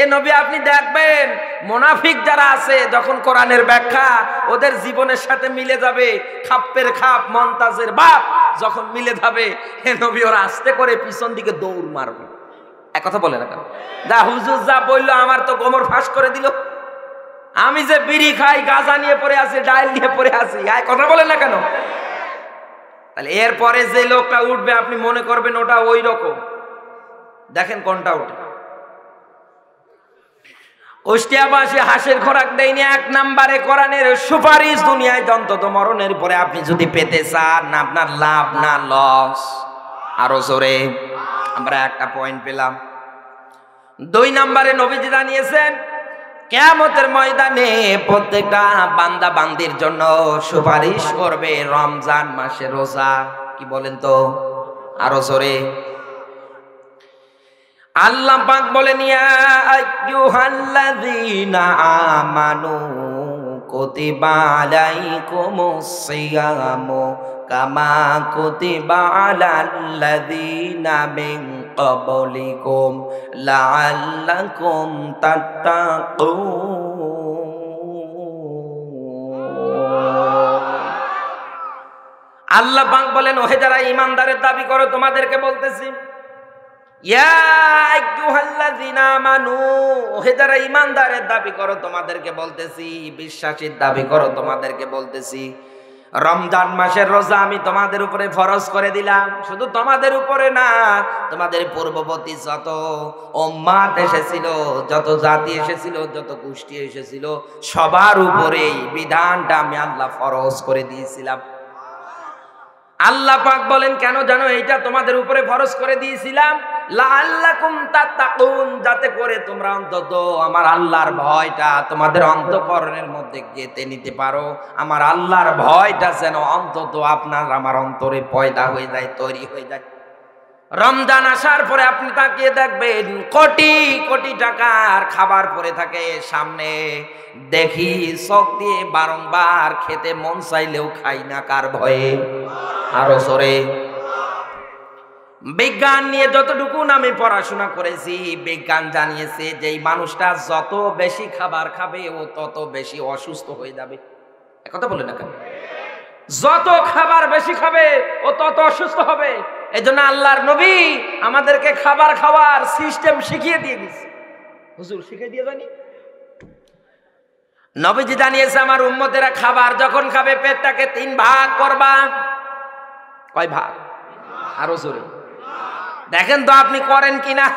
এ নবী আপনি দেখবেন মুনাফিক যারা আছে যখন কোরআনের ব্যাখ্যা ওদের জীবনের সাথে মিলে যাবে, খাপ্পের খাপ মন্তাজের বাপ যখন মিলে যাবে, হে নবী ওরা আস্তে করে পিছন দিকে দৌড় মারবে। এক কথা বলে না কেন? যা হুজুর যা বললো আমার তো গোমর ফাঁস করে দিল। আমি যে বিড়ি খাই, গাঁজা নিয়ে পড়ে আছি, ডাইল নিয়ে পড়ে আছি, এক কথা বলে না কেন? তাহলে এরপরে যে লোকটা উঠবে আপনি মনে করবেন ওটা ওই রকম। দেখেন কোনটা উঠে। কুষ্টিয়াবাসী হাসির খোরাক দেয়নি। 1 নাম্বারে কোরআনের সুপারিশ দুনিয়ায় অন্তত মরণের পরে আপনি যদি পেতে চান, না আপনার লাভ না লস। আরো জোরে আমরা একটা পয়েন্ট পেলাম। 2 নাম্বারে নবীজি জানিয়েছেন কিয়ামতের ময়দানে প্রত্যেকটা বান্দা বান্দির জন্য সুপারিশ করবে রমজান মাসের রোজা। কি বলেন তো? আরো জোরে। আল্লাহ পাক বলেন, ইয়া আইয়ুহাল্লাযীনা আমানু কুতিবা আলাইকুমুস সিয়ামু কামা কুতিবা আলাল্লাযীনা মিন ক্বাবলিকুম লাআল্লাকুম তাত্তাকুন। আল্লাহ পাক বলেন, ওহে যারা ঈমানদারের দাবি করো তোমাদেরকে বলতেছি, ইয়া আইয়ুহাল্লাযীনা আমানু, ওহে যারা ঈমানদারের দাবি করো তোমাদেরকে বলতেছি, বিশ্বাসীর দাবি করো তোমাদেরকে বলতেছি, রমজান মাসের রোজা আমি তোমাদের উপরে ফরজ করে দিলাম। শুধু তোমাদের উপরে না, তোমাদের পূর্ববর্তী যত উম্মাত এসেছিল, যত জাতি এসেছিল, যত গোষ্ঠী এসেছিল, সবার উপরেই বিধানটা আমি আল্লাহ ফরজ করে দিয়েছিলাম। আল্লাহ পাক বলেন, কেন জানো এইটা তোমাদের উপরে ফরজ করে দিয়েছিলাম? লাআল্লাকুম তাত্তাকুন, যাতে করে তোমরা অন্তত আমার আল্লাহর ভয়টা তোমাদের অন্তঃকরণের মধ্যে গেঁথে নিতে পারো। আমার আল্লাহর ভয়টা যেন অন্তত আপনার আমার অন্তরে পয়দা হয়ে যায়, তৈরি হয়ে যায়। রমজান আসার পরে আপনি তাকিয়ে দেখবেন কোটি কোটি টাকার খাবার পড়ে থাকে সামনে, দেখি চোখ দিয়ে বারংবার খেতে মন চাইলেও খাই না, কার ভয়ে? আরো সরে। বিজ্ঞান নিয়ে যতটুকু আমি পড়াশোনা করেছি, বিজ্ঞান জানিয়েছে যে এই মানুষটা যত বেশি খাবার খাবে ও তত বেশি অসুস্থ হয়ে যাবে। কথা বলে না কেন? যত খাবার বেশি খাবে ও তত অসুস্থ হবে। এজন্য আল্লাহর নবী আমাদেরকে খাবার খাওয়ার সিস্টেম শিখিয়ে দিয়ে দিয়েছে। হুজুর শিখিয়ে দিয়ে জানি নবীজি জানিয়েছে, আমার উম্মতেরা খাবার যখন খাবে পেটটাকে 3 ভাগ করবা। কয় ভাগ? আরো জোরে দেখেন তো আপনি করেন কিনা।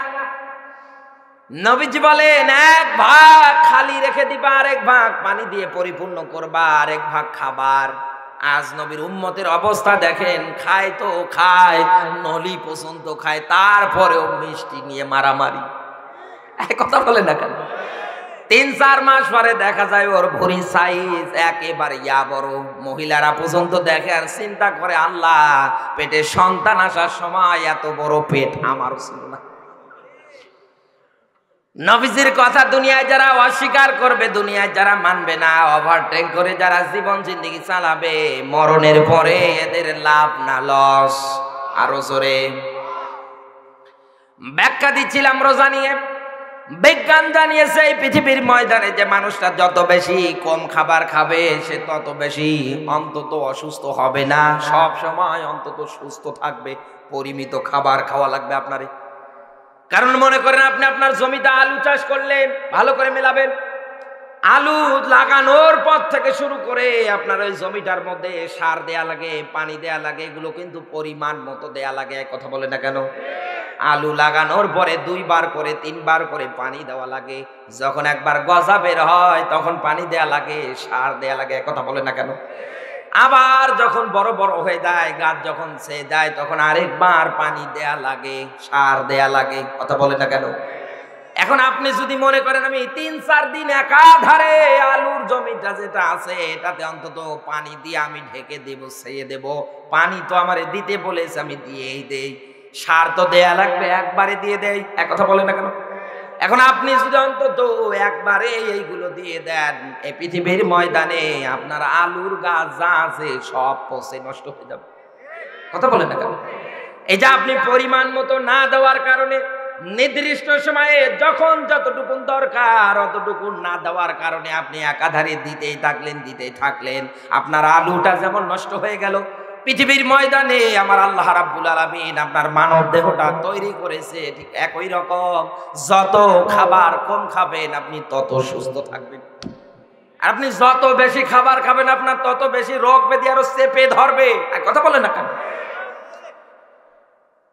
নবীজি বলেন, এক ভাগ খালি রেখে দিবা, আর এক ভাগ পানি দিয়ে পরিপূর্ণ করবা, আর এক ভাগ খাবার। আজ নবীর উম্মতের অবস্থা দেখেন, খায় তো খায়, নলি পর্যন্ত খায়, তারপরেও মিষ্টি নিয়ে মারামারি। কথা বলে না কেন? 3-4 মাস পরে দেখা যায় ওর ভরি সাইজ একেবারে বড়। মহিলারা পর্যন্ত দেখে আর চিন্তা করে, আল্লাহ, পেটে সন্তান আসার সময় এত বড় পেট আমারও ছিল না। নবীজির কথা দুনিয়ায় যারা অস্বীকার করবে, দুনিয়ায় যারা মানবে না, ওভারটেক করে যারা জীবন জিন্দেগি চালাবে, মরণের পরে এদের লাভ না লস? আরো জোরে ব্যাখ্যা দিচ্ছিলাম রোজা নিয়ে। বিজ্ঞান জানিয়েছে এই পৃথিবীর ময়দানে যে মানুষটা যত বেশি কম খাবার খাবে, সে তত বেশি অন্তত অসুস্থ হবে না, সব সময় অন্তত সুস্থ থাকবে। পরিমিত খাবার খাওয়া লাগবে আপনারে। কারণ মনে করেন আপনি আপনার জমিতে আলু চাষ করলেন, ভালো করে মেলাবেন। আলু লাগানোর পর থেকে শুরু করে আপনার ওই জমিটার মধ্যে সার দেয়া লাগে, পানি দেয়া লাগে, এগুলো কিন্তু পরিমাণ মতো দেয়া লাগে। কথা বলে না কেন? আলু লাগানোর পরে 2 বার করে 3 বার করে পানি দেওয়া লাগে। যখন একবার গজা বের হয় তখন পানি দেয়া লাগে, সার দেয়া লাগে। কথা বলে না কেন? আবার যখন বড় বড় হয়ে যায়, গাছ যখন ছেয়ে যায়, তখন আরেকবার পানি দেয়া লাগে, সার দেয়া লাগে। কথা বলে না কেন? এখন আপনি যদি মনে করেন আমি 3-4 দিন একাধারে আলুর জমিটা যেটা আছে এটাতে অন্তত পানি দিয়ে আমি ঢেকে দেব, ছেয়ে দেব, পানি তো আমারে দিতে বলেছে, আমি দিয়েই দেই, সার তো দেয়া লাগবে, একবারে দিয়ে দেয়। কথা বলে না কেন? এখন আপনি যদি অন্তত একবারে এইগুলো দিয়ে দেন, এই পৃথিবীর ময়দানে আপনার আলুর গাছ যা আছে সব পচে নষ্ট হয়ে যাবে। কথা বলে না কেন? এই যে আপনি পরিমাণ মতো না দেওয়ার কারণে, নির্দিষ্ট সময়ে যখন যতটুকু দরকার অতটুকু না দেওয়ার কারণে আপনি একাধারে দিতেই থাকলেন, আপনার আলুটা যেমন নষ্ট হয়ে গেল, পৃথিবীর ময়দানে আমার আল্লাহ রাব্বুল আলামিন আপনার মানব দেহটা তৈরি করেছে ঠিক একই রকম। যত খাবার কম খাবেন আপনি তত সুস্থ থাকবেন, আর আপনি যত বেশি খাবার খাবেন আপনার তত বেশি রোগ ব্যাধি আরো চেপে ধরবে। কথা বলেন না কেন?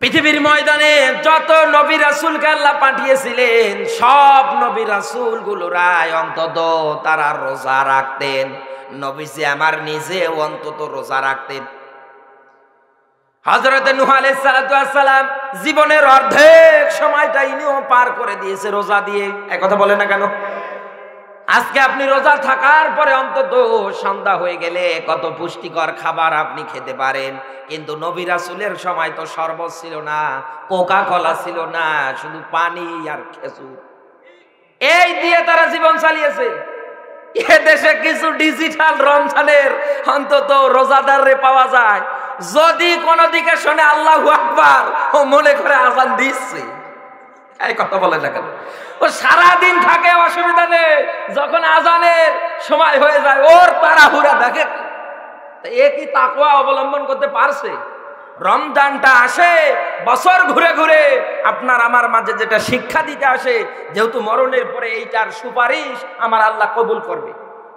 পৃথিবীর ময়দানে যত নবী রাসূলকে আল্লাহ পাঠিয়েছিলেন, সব নবী রাসূল গুলোরাই অন্তত তারা রোজা রাখতেন। নবীজি আমার নিজেও অন্তত রোজা রাখতেন। হযরত নূহ আলাইহিস সালাতু ওয়াস সালাম জীবনের অর্ধেক সময়টা ইনিও পার করে দিয়েছে রোজা দিয়ে। এই কথা বলে না কেন? আজকে আপনি রোজা থাকার পরে অন্তত সন্ধ্যা হয়ে গেলে কত পুষ্টিকর খাবার আপনি খেতে পারেন, কিন্তু নবী রাসূলের সময় তো শরবত ছিল না, কোকা কোলা ছিল না, শুধু পানি আর খেজুর, এই দিয়ে তারা জীবন চালিয়েছে। এ দেশে কিছু ডিজিটাল রমজানের অন্তত রোজাদাররে পাওয়া যায়, যদি কোনো দিকে শুনে আল্লাহু আকবার ও মনে করে আযান দিচ্ছে। এই কথা বলে না কেন? ও সারাদিন থাকে, অসুবিধা নেই, যখন আযানের সময় হয়ে যায় ওর তাড়াহুড়া দেখে। এ কি তাকওয়া অবলম্বন করতে পারছে? রমজানটা আসে বছর ঘুরে ঘুরে আপনার আমার মাঝে যেটা শিক্ষা দিতে আসে, যেহেতু মরণের পরে এইটার সুপারিশ আমার আল্লাহ কবুল করবে,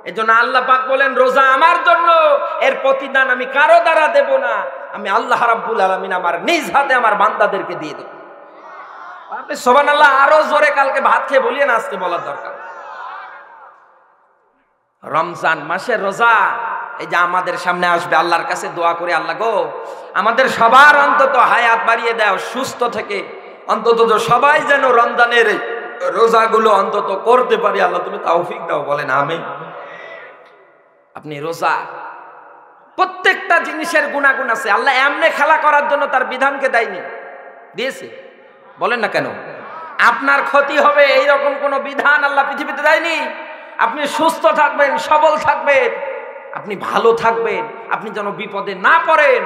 এজন্য আল্লাহ পাক বলেন রোজা আমার জন্য, এর প্রতিদান আমি কারো দ্বারা দেব না, আমি আল্লাহ রাব্বুল আলামিন আমার নিজ হাতে আমার বান্দাদেরকে দিয়ে দেব। আপনি সুবহানাল্লাহ আরো জোরে কালকে ভাত খেয়ে বলিয়ে না, আজকে বলার দরকার। রমজান মাসের রোজা এই যে আমাদের সামনে আসবে, আল্লাহর কাছে দোয়া করে, আল্লাহ গো আমাদের সবার অন্তত হায়াত বাড়িয়ে দাও, সুস্থ থেকে অন্তত সবাই যেন রমজানের রোজাগুলো অন্তত করতে পারি, আল্লাহ তুমি তৌফিক দাও। বলেন আমিন। আপনি রোজা প্রত্যেকটা জিনিসের গুণাগুণ আছে, আল্লাহ এমনি খেলা করার জন্য তার বিধানকে দেয়নি, দিয়েছে। বলেন না কেন? আপনার ক্ষতি হবে এইরকম কোন বিধান আল্লাহ পৃথিবীতে দেয়নি। আপনি সুস্থ থাকবেন, সবল থাকবেন, আপনি ভালো থাকবেন, আপনি যেন বিপদে না পড়েন,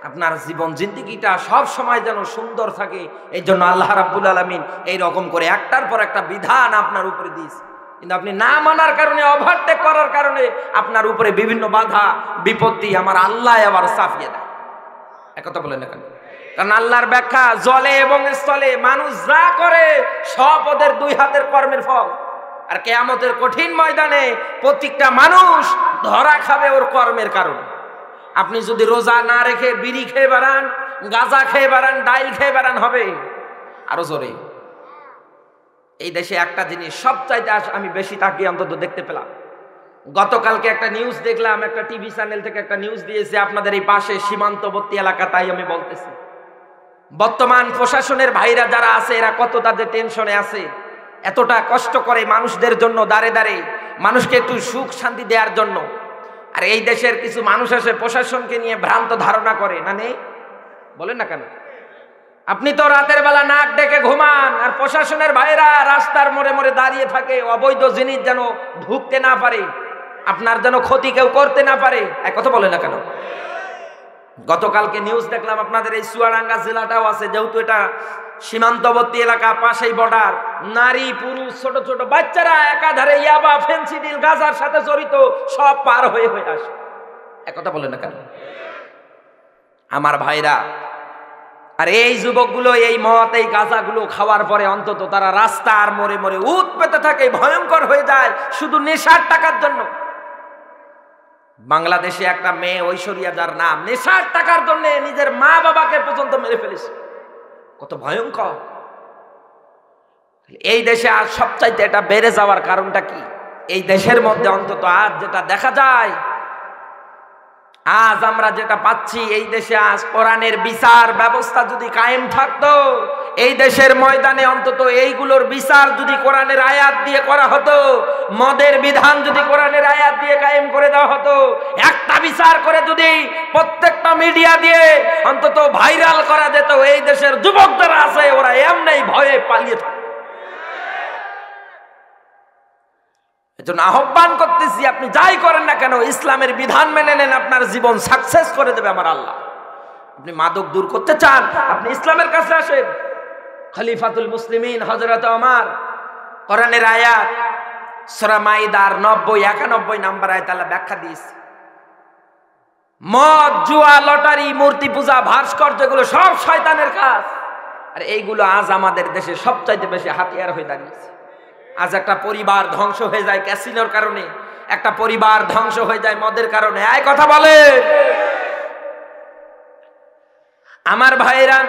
আপনার জীবন জিন্দেগিটা সব সময় যেন সুন্দর থাকে, এই জন্য আল্লাহ রাব্বুল আলামিন এইরকম করে একটার পর একটা বিধান আপনার উপরে দিয়েছে। কিন্তু আপনি না মানার কারণে, ওভারটেক করার কারণে আপনার উপরে বিভিন্ন বাধা বিপত্তি আমার আল্লাহ আবার চাপিয়ে দেয়। একথা বলেন না কেন? কারণ আল্লাহর ব্যাখ্যা জলে এবং স্থলে মানুষ যা করে সব ওদের 2 হাতের কর্মের ফল, আর কিয়ামতের কঠিন ময়দানে প্রত্যেকটা মানুষ ধরা খাবে ওর কর্মের কারণে। আপনি যদি রোজা না রেখে বিড়ি খেয়ে বেড়ান, গাঁজা খেয়ে বেড়ান, ডাইল খেয়ে বেড়ান, হবে আরো জোরে এই দেশে একটা জিনিস সবচাইতে আমি বেশি তাকিয়ে অন্তত দেখতে পেলাম, গতকালকে একটা নিউজ দেখলাম, একটা টিভি চ্যানেল থেকে একটা নিউজ দিয়েছে আপনাদের এই পাশে সীমান্তবর্তী এলাকা। তাই আমি বলতেছি, বর্তমান প্রশাসনের ভাইরা যারা আছে এরা কত তাদের টেনশনে আছে, এতটা কষ্ট করে মানুষদের জন্য, দাঁড়ে দাঁড়ে মানুষকে একটু সুখ শান্তি দেওয়ার জন্য। আর এই দেশের কিছু মানুষ আসে প্রশাসনকে নিয়ে ভ্রান্ত ধারণা করে, না নেই? বলেন না কেন? আপনি তো রাতের বেলা নাক ডেকে ঘুমান, আর প্রশাসনের ভাইরা রাস্তার মোড়ে মোড়ে দাঁড়িয়ে থাকে অবৈধ জিনিস যেন ঢুকতে না পারে, আপনার যেন ক্ষতি কেউ করতে না পারে। এক কথা বলে না কেন? গতকালকে নিউজ দেখলাম আপনাদের এই চুয়াডাঙ্গা জেলাটাও আছে, যেহেতু এটা সীমান্তবর্তী এলাকা, পাশেই বর্ডার, নারী পুরুষ ছোট ছোট বাচ্চারা একাধারে ইয়াবা ফেন্সিডিল গাঁজার সাথে জড়িত, সব পার হয়ে হয়ে আসে। এক কথা বলে না কেন আমার ভাইরা? আর এই যুবকগুলো এই মদ এই গাঁজাগুলো খাওয়ার পরে অন্তত তারা রাস্তার মোড়ে মোড়ে উত পেতে থাকে, ভয়ঙ্কর হয়ে যায় শুধু নেশার টাকার জন্য। বাংলাদেশে একটা মেয়ে ঐশ্বরিয়া, যার নাম, নেশার টাকার জন্য নিজের মা বাবাকে পর্যন্ত মেরে ফেলেছে। কত ভয়ঙ্কর! এই দেশে আজ সবচাইতে এটা বেড়ে যাওয়ার কারণটা কি? এই দেশের মধ্যে অন্তত আজ যেটা দেখা যায়, আজ আমরা যেটা পাচ্ছি, এই দেশে আজ কোরআনের বিচার ব্যবস্থা যদি কায়েম থাকতো, এই দেশের ময়দানে অন্তত এইগুলোর বিচার যদি কোরআনের আয়াত দিয়ে করা হতো, মদের বিধান যদি কোরআনের আয়াত দিয়ে কায়েম করে দেওয়া হতো, একটা বিচার করে যদি প্রত্যেকটা মিডিয়া দিয়ে অন্তত ভাইরাল করা যেত, এই দেশের যুবক যারা আছে ওরা এমনি ভয়ে পালিয়ে থাকে। এজন্য আহ্বান করতেছি, আপনি যাই করেন না কেন ইসলামের বিধান মেনে নেন, আপনার জীবন সাকসেস করে দেবে আমার আল্লাহ। আপনি মাদক দূর করতে চান, আপনি ইসলামের কাছে আসেন। খলিফাতুল মুসলিমিন হযরত ওমর কোরআনের আয়াত সূরা মাইদার 90-91 নম্বর আয়াত আল্লাহ ব্যাখ্যা দিয়েছে, মদ, জুয়া, লটারি, মূর্তি পূজা, ভাস্কর্য, এগুলো সব শয়তানের কাজ। আর এইগুলো আজ আমাদের দেশে সবচাইতে বেশি হাতিয়ার হয়ে দাঁড়িয়েছে। আজ একটা পরিবার ধ্বংস হয়ে যায় ক্যাসিনোর কারণে, একটা পরিবার ধ্বংস হয়ে যায় মদের কারণে। এই কথা বলে আমার ভাইরা,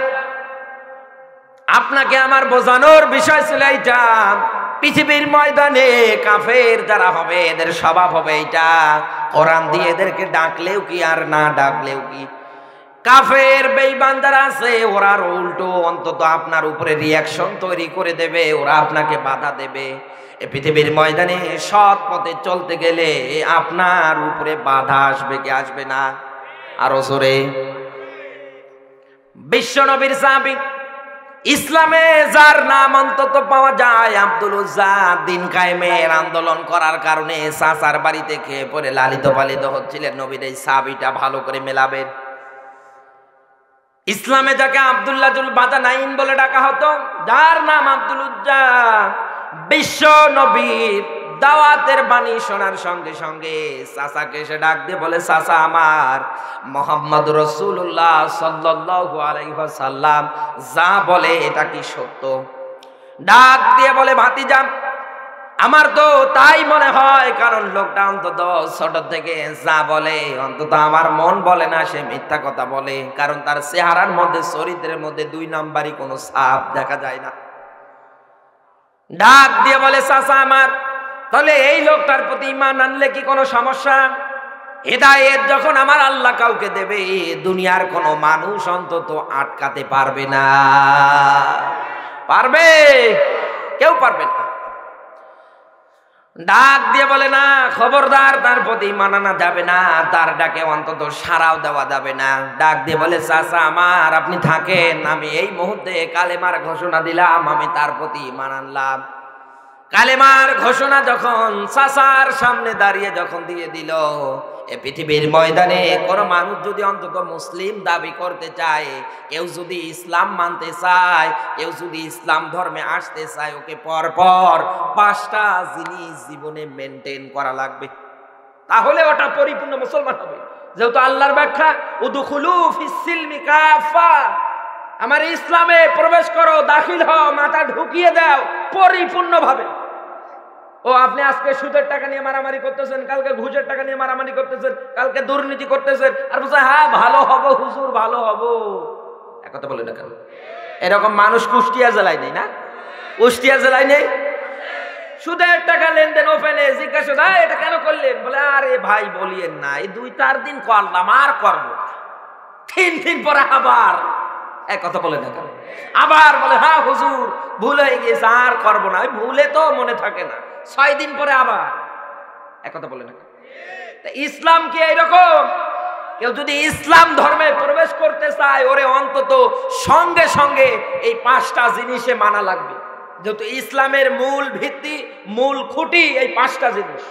আপনাকে আমার বোঝানোর বিষয় ছিল এইটা, পৃথিবীর ময়দানে কাফের যারা হবে এদের স্বভাব হবে এইটা, কোরআন দিয়ে এদেরকে ডাকলেও কি আর না ডাকলেও কি, কাফের বেঈমান যারা আছে ওরা উল্টো অন্তত আপনার উপরে রিয়াকশন তৈরি করে দেবে, ওরা আপনাকে বাধা দেবে। এই পৃথিবীর ময়দানে সৎ পথে চলতে গেলে আপনার উপরে বাধা আসবে কি আসবে না? আরো জোরে। বিশ্ব নবীর সাহাবী, ইসলামে যার নাম অন্তত পাওয়া যায় আব্দুল উজ্জা, দিন কায়েমের আন্দোলন করার কারণে চাচার বাড়িতে খেয়ে পরে লালিত পালিত হচ্ছিলেন। নবীর এই সাহাবীটা ভালো করে মেলাবেন। ইসলামে যাকে আব্দুল্লাহুল বাদানাইন বলে ডাকা হতো, যার নাম আব্দুল উজ্জা, বিশ্ব নবীর দাওয়াতের বাণী শোনার সঙ্গে সঙ্গে চাচাকে এসে ডাক দিয়ে বলে, চাচা আমার মুহাম্মদ রাসূলুল্লাহ সাল্লাল্লাহু আলাইহি ওয়াসাল্লাম যা বলে এটা কি সত্য? ডাক দিয়ে বলে, ভাতিজা আমার তো তাই মনে হয়, কারণ লোকটা অন্তত ছোট থেকে যা বলে অন্তত আমার মন বলে না সে মিথ্যা কথা বলে, কারণ তার চেহারার মধ্যে চরিত্রের মধ্যে 2 নাম্বারই কোনো ছাপ দেখা যায় না। ডাক দিয়ে বলে, চাচা আমার তাহলে এই লোকটার প্রতি ঈমান আনলে কি কোনো সমস্যা? হেদায়েত যখন আমার আল্লাহ কাউকে দেবে, দুনিয়ার কোনো মানুষ অন্তত আটকাতে পারবে না। পারবে? কেউ পারবে না। ডাক দিয়ে বলে, না খবরদার, তার প্রতি মানানো যাবে না, তার ডাকে অন্তত সাড়াও দেওয়া যাবে না। ডাক দিয়ে বলে, চাচা আমার আপনি থাকেন, আমি এই মুহূর্তে কালেমার ঘোষণা দিলাম, আমি তার প্রতি ঈমান আনলাম। কালেমার ঘোষণা যখন চাচার সামনে দাঁড়িয়ে যখন দিয়ে দিল, এ পৃথিবীর ময়দানে কোনো মানুষ যদি অন্তত মুসলিম দাবি করতে চায়, কেউ যদি ইসলাম মানতে চায়, কেউ যদি ইসলাম ধর্মে আসতে চায়, ওকে পরপর 5টা জিনিস জীবনে মেনটেন করা লাগবে, তাহলে ওটা পরিপূর্ণ মুসলমান হবে। যেহেতু আল্লাহর ব্যাখ্যা, উদখুলু ফিস সিলমি কাফা, আমার ইসলামে প্রবেশ করো, দাখিল হও, মাথা ঢুকিয়ে দাও পরিপূর্ণভাবে। ও আপনি আজকে সুদের টাকা নিয়ে মারামারি করতেছেন, কালকে ঘুষের টাকা নিয়ে মারামারি করতেছেন, কালকে দুর্নীতি করতেছেন, আর বলছে হ্যাঁ ভালো হব হুজুর, ভালো হব। এক কথা বলে না কেন? এরকম মানুষ কুষ্টিয়া জেলায় নেই না? কুষ্টিয়া জেলায় নেই? সুদের টাকা লেনদেন ওপেনে জিজ্ঞাসা, এটা কেন করলেন? বলে আরে ভাই বলিয়েন না, এই 2-4 দিন করলাম আর করবো, 3 দিন পরে আবার এক কথা বলে না, আবার বলে হ্যাঁ হুজুর ভুল হয়ে গেছে আর করবো না। ওই ভুলে তো মনে থাকে না, 6 দিন পরে আবার এক কথা বলে না। ইসলাম কি এইরকম? কেউ যদি ইসলাম ধর্মে প্রবেশ করতে চায়, ওরে অন্তত সঙ্গে সঙ্গে এই 5টা জিনিসে মানা লাগবে, যেহেতু ইসলামের মূল ভিত্তি মূল খুঁটি এই 5টা জিনিস।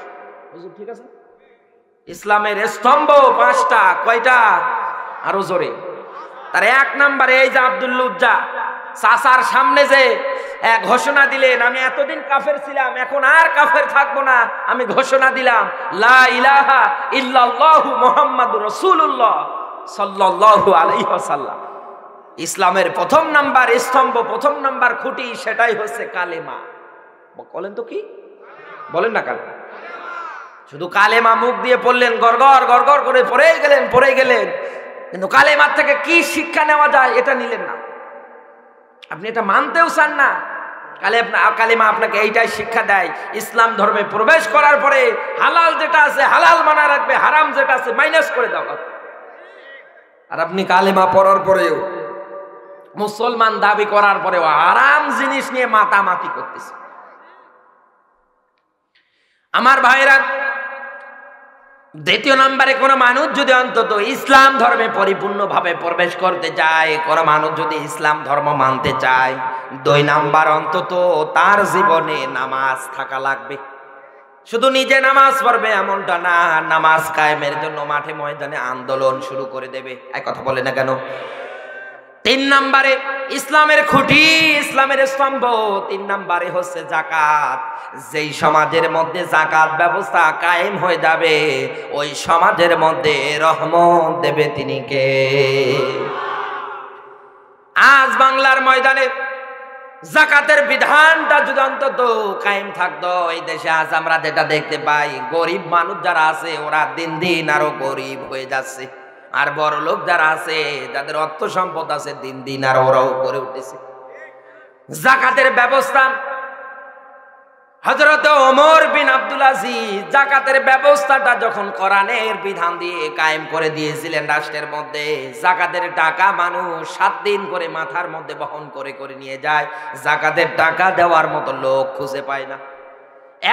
হুজুর ঠিক আছে? ইসলামের স্তম্ভ 5টা। কয়টা? আরো জোরে। তার 1 নম্বরে এই যে আব্দুল্লুজ্জা চাচার সামনে যে ঘোষণা দিলেন, আমি এতদিন কাফের ছিলাম, এখন আর কাফের থাকবো না, আমি ঘোষণা দিলাম লা ইলাহা ইল্লাল্লাহু মুহাম্মাদুর রাসূলুল্লাহ সাল্লাল্লাহু আলাইহি ওয়াসাল্লাম। ইসলামের 1 নাম্বার স্তম্ভ, 1 নাম্বার খুঁটি, সেটাই হচ্ছে কালেমা। বলেন তো কি বলেন না? কালেমা। শুধু কালেমা মুখ দিয়ে পড়লেন, গড়গড় গড়গড় করে পড়ে গেলেন, কিন্তু কালেমার থেকে কি শিক্ষা নেওয়া যায় এটা নিলেন না, আপনি এটা মানতেও চান না। কালেমা আপনাকে এইটাই শিক্ষা দেয়, ইসলাম ধর্মে প্রবেশ করার পরে হালাল যেটা আছে হালাল মানা রাখবে, হারাম যেটা আছে মাইনাস করে দাও। আর আপনি কালেমা পড়ার পরেও, মুসলমান দাবি করার পরেও হারাম জিনিস নিয়ে মাতামাতি করতেছে। আমার ভাইরা, 2 নম্বরে কোন মানুষ যদি অন্তত ইসলাম ধর্মে পরিপূর্ণভাবে প্রবেশ করতে চায়, কোন মানুষ যদি ইসলাম ধর্ম মানতে চায়, 2 নাম্বার অন্তত তার জীবনে নামাজ থাকা লাগবে। শুধু নিজে নামাজ পড়বে এমনটা না, নামাজ কায়েমের জন্য মাঠে ময়দানে আন্দোলন শুরু করে দেবে। এক কথা বলে না কেন? 3 নম্বরে ইসলামের খুঁটি, ইসলামের স্তম্ভ 3 নম্বরে হচ্ছে যাকাত। যেই সমাজের মধ্যে যাকাত ব্যবস্থা কায়েম হয়ে যাবে, ওই সমাজের মধ্যে রহমত দেবে তিনি কে? আজ বাংলার ময়দানে যাকাতের বিধানটা যদি অন্তত কায়েম থাকতো, এই দেশে আজ আমরা যেটা দেখতে পাই, গরিব মানুষ যারা আছে ওরা দিন দিন আরো গরিব হয়ে যাচ্ছে, আর বড় লোক যারা আছে, যাদের অর্থ সম্পদ আছে, দিন দিন আর ওরাও করে উঠতেছে। যাকাতের ব্যবস্থা হযরত ওমর বিন আব্দুল আজিজ যাকাতের ব্যবস্থাটা যখন কোরআনের বিধান দিয়ে কায়েম করে দিয়েছিলেন রাষ্ট্রের মধ্যে, যাকাতের টাকা মানুষ 7 দিন করে মাথার মধ্যে বহন করে করে নিয়ে যায়। যাকাতের টাকা দেওয়ার মতো লোক খুঁজে পায় না।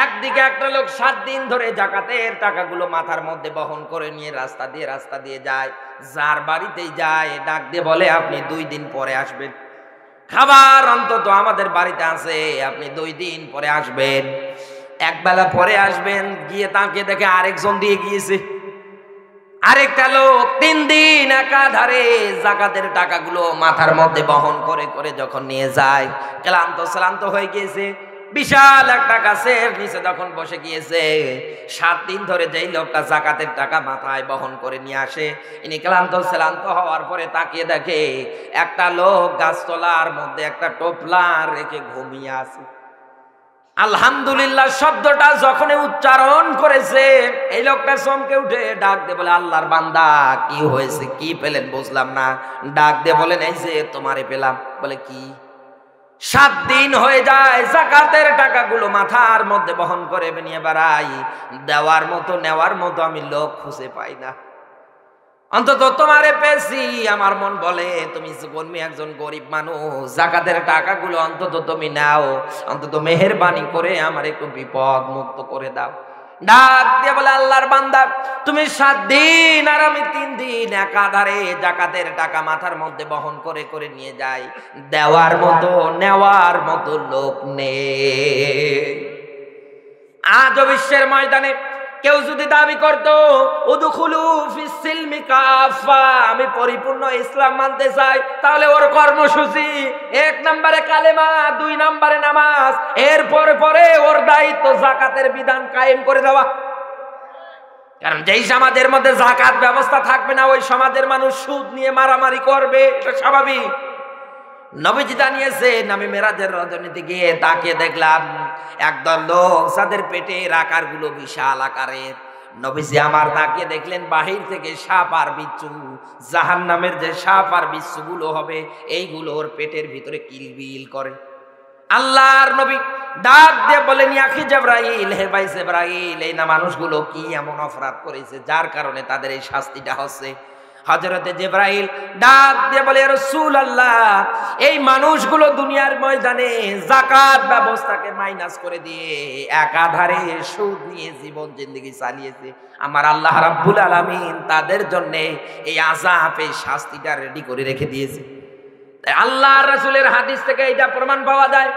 একদিকে একটা লোক 7 দিন ধরে যাকাতের টাকাগুলো মাথার মধ্যে বহন করে নিয়ে রাস্তা দিয়ে যায়, যার বাড়িতেই যায় ডাক দিয়ে বলে আপনি 2 দিন পরে আসবেন, খাবার অন্তত আমাদের বাড়িতে আছে, আপনি 2 দিন পরে আসবেন। একবেলা পরে আসবেন, গিয়ে তাকে দেখে আরেকজন দিয়ে গিয়েছে, আরেকটা লোক 3 দিন একাধারে যাকাতের টাকাগুলো মাথার মধ্যে বহন করে করে যখন নিয়ে যায়, ক্লান্ত হয়ে গিয়েছে, বিশাল একটা গাছের নিচে যখন বসে গিয়েছে, 7 দিন ধরে যেই লোকটা যাকাতের টাকা মাথায় বহন করে নিয়ে আসে, ইনি ক্লান্ত হওয়ার পরে তাকিয়ে দেখে একটা লোক গাছতলার মধ্যে একটা টোপলা রেখে ঘুমিয়ে আছে। আলহামদুলিল্লাহ শব্দটা যখন উচ্চারণ করেছে, এই লোকটা চমকে উঠে ডাক দিয়ে বলে, আল্লাহর বান্দা কি হয়েছে, কি পেলেন বুঝলাম না। ডাক দিয়ে বলেন, এই যে তোমারে পেলাম। বলে কি? 7 দিন হয়ে যায় যাকাতের টাকাগুলো মাথার মধ্যে বহন করে নিয়ে বেড়াই, দেওয়ার মতো নেওয়ার মতো আমি লোক খুঁজে পাই না। অন্তত তোমারে পেয়েছি, আমার মন বলে তুমি একজন গরিব মানুষ, যাকাতের টাকাগুলো অন্তত তুমি নাও, অন্তত মেহেরবানি করে আমার একটু বিপদ মুক্ত করে দাও। ডাক দিয়ে বলে, আল্লাহর বান্দা তুমি 7 দিন আর আমি 3 দিন একাধারে যাকাতের টাকা মাথার মধ্যে বহন করে করে নিয়ে যাই, দেওয়ার মতো নেওয়ার মতো লোক নেই। আজ বিশ্বের ময়দানে কেউ যদি দাবি করতো উদখুলু ফিস সিলমি কাফা, আমি পরিপূর্ণ ইসলাম মানতে চাই, তাহলে ওর কর্মসূচি 1 নম্বরে কালেমা, 2 নম্বরে নামাজ, এর পরে ওর দায়িত্ব যাকাতের বিধান কায়েম করে দেওয়া। কারণ যেই সমাজের মধ্যে যাকাত ব্যবস্থা থাকবে না, ওই সমাজের মানুষ সুদ নিয়ে মারামারি করবে, এটা স্বাভাবিক। নবীজি জানিয়েছেন, আমি মেরাজের রজনীতে গিয়ে তাকে দেখলাম একদল লোক যাদের পেটের আকারগুলো বিশাল আকারের। নবীজি আমার তাকিয়ে দেখলেন বাহির থেকে সাপ আর বিচ্ছু, জাহান্নামের যে সাপ আর বিচ্ছুগুলো হবে এইগুলো ওর পেটের ভিতরে কিলবিল করে। আল্লাহর নবী ডাক দিয়ে বলেন, ইয়াখি জিবরাইল, হে ভাই জিবরাইল, এই না মানুষগুলো কি এমন অপরাধ করেছে যার কারণে তাদের এই শাস্তিটা হচ্ছে? হযরতে জিবরাইল ডাক দিয়ে বলে, ইয়া রাসূলুল্লাহ, এই মানুষগুলো দুনিয়ার ময়দানে যাকাত ব্যবস্থাকে মাইনাস করে দিয়ে একাধারে সুদ নিয়ে জীবন জিন্দেগি চালিয়েছে। আমার আল্লাহ রাব্বুল আলামিন তাদের জন্য এই আযাব, এই শাস্তিটা রেডি করে রেখে দিয়েছে। আল্লাহর রাসূলের হাদিস থেকে এটা প্রমাণ পাওয়া যায়,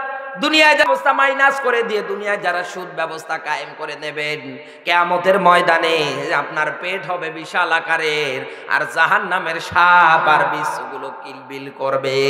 দুনিয়ায় ব্যবস্থা মাইনাস করে দিয়ে দুনিয়ায় যারা সুদ ব্যবস্থা কায়েম করে নেবেন, কিয়ামতের ময়দানে আপনার পেট হবে বিশাল আকারের, আর জাহান্নামের সাপ আর বিচ্ছুগুলো কিলবিল করবে।